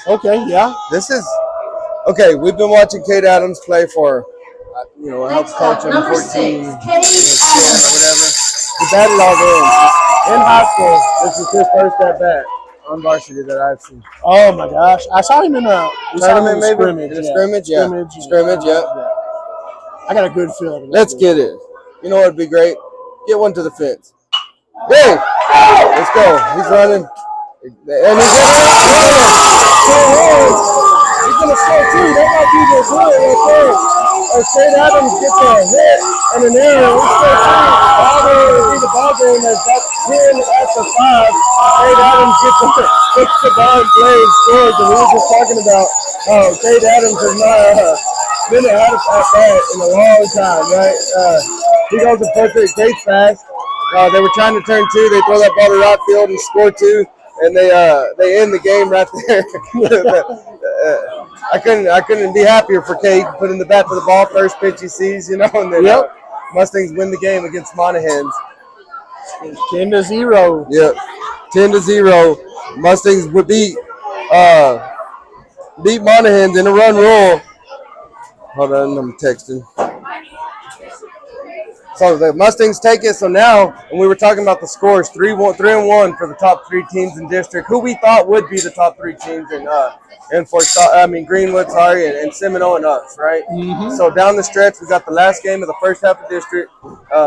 Okay, yeah. This is okay. We've been watching Cade Adams play for, I helped coach him Number 14 6, years Cade or Adams. whatever. He batted all games. In high school, this is his first at bat on varsity that I've seen. Oh my gosh, I saw him in a Tournament, maybe? scrimmage. In a scrimmage, yeah. Scrimmage, yeah. I got a good feeling. Let's get it. You know what would be great? Get one to the fence. Hey, let's go. He's running. And he's going to score 2. That might be the goal right there. Cade Adams gets a hit and an error. We score 2. The ball game as that's 10 after 5. Cade Adams gets the ball in play and scores. And we were just talking about Cade Adams has not been out of that in a long time, right? He goes to perfect. Cade's fast. They were trying to turn 2. They throw that ball to right field and score 2. And they end the game right there. I couldn't be happier for Cade putting the bat to the ball, first pitch he sees, and then Mustangs win the game against Monahans. 10-0. Yep, 10-0. Mustangs would beat Monahans in a run rule. Hold on, I'm texting. So the Mustangs take it. So now, and we were talking about the scores, 3-1 for the top 3 teams in district, who we thought would be the top 3 teams in Greenwood, and Seminole and us, right? Mm-hmm. So down the stretch, we got the last game of the first half of district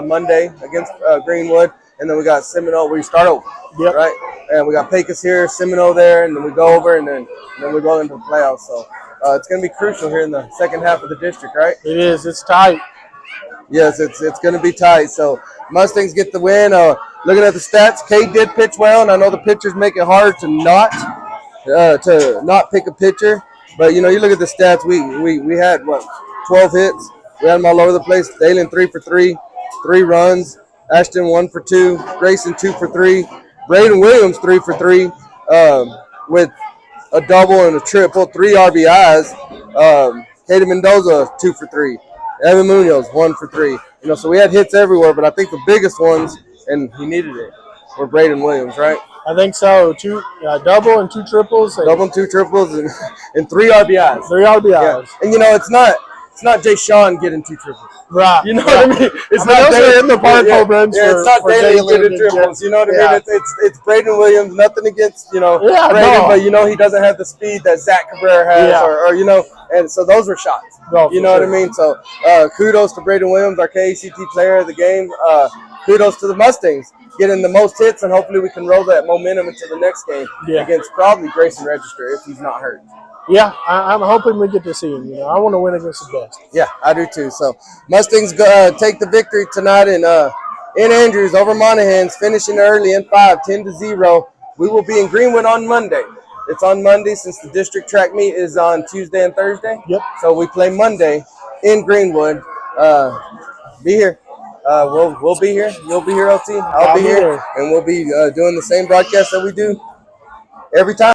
Monday against Greenwood, and then we got Seminole. We start over, right? And we got Pecos here, Seminole there, and then we go over, and then we go into the playoffs. So it's going to be crucial here in the second half of the district, right? It is. It's tight. Yes, it's going to be tight. So Mustangs get the win. Looking at the stats, Cade did pitch well, and I know the pitchers make it hard to not pick a pitcher. But you look at the stats. We had 12 hits. We had them all over the place. Dalen 3 for 3, 3 runs. Ashton 1 for 2. Grayson 2 for 3. Braden Williams 3 for 3 with a double and a triple, 3 RBIs. Katie Mendoza 2 for 3. Evan Munoz 1 for 3. So we had hits everywhere, but I think the biggest ones, and he needed it, were Braden Williams, right? I think so. Double and 2 triples. Double and 2 triples and 3 RBIs. 3 RBIs. Yeah. And it's not Jay Sean getting 2 triples. Right. You know what I mean? It's not those in the park home runs. It's not Dalen getting triples. You know what I mean? It's Braden Williams. Nothing against Braden, but he doesn't have the speed that Zach Cabrera has, or and so those were shots. No, you know what I mean? So kudos to Braden Williams, our KACT player of the game. Kudos to the Mustangs getting the most hits, and hopefully we can roll that momentum into the next game against probably Grayson Register if he's not hurt. Yeah, I'm hoping we get to see him. I want to win against the best. Yeah, I do too. So Mustangs take the victory tonight in Andrews over Monahans, finishing early in 5, 10-0. We will be in Greenwood on Monday. It's on Monday since the district track meet is on Tuesday and Thursday. Yep. So we play Monday in Greenwood. Be here. We'll be here. You'll be here, LT. I'll be here. And we'll be doing the same broadcast that we do every time.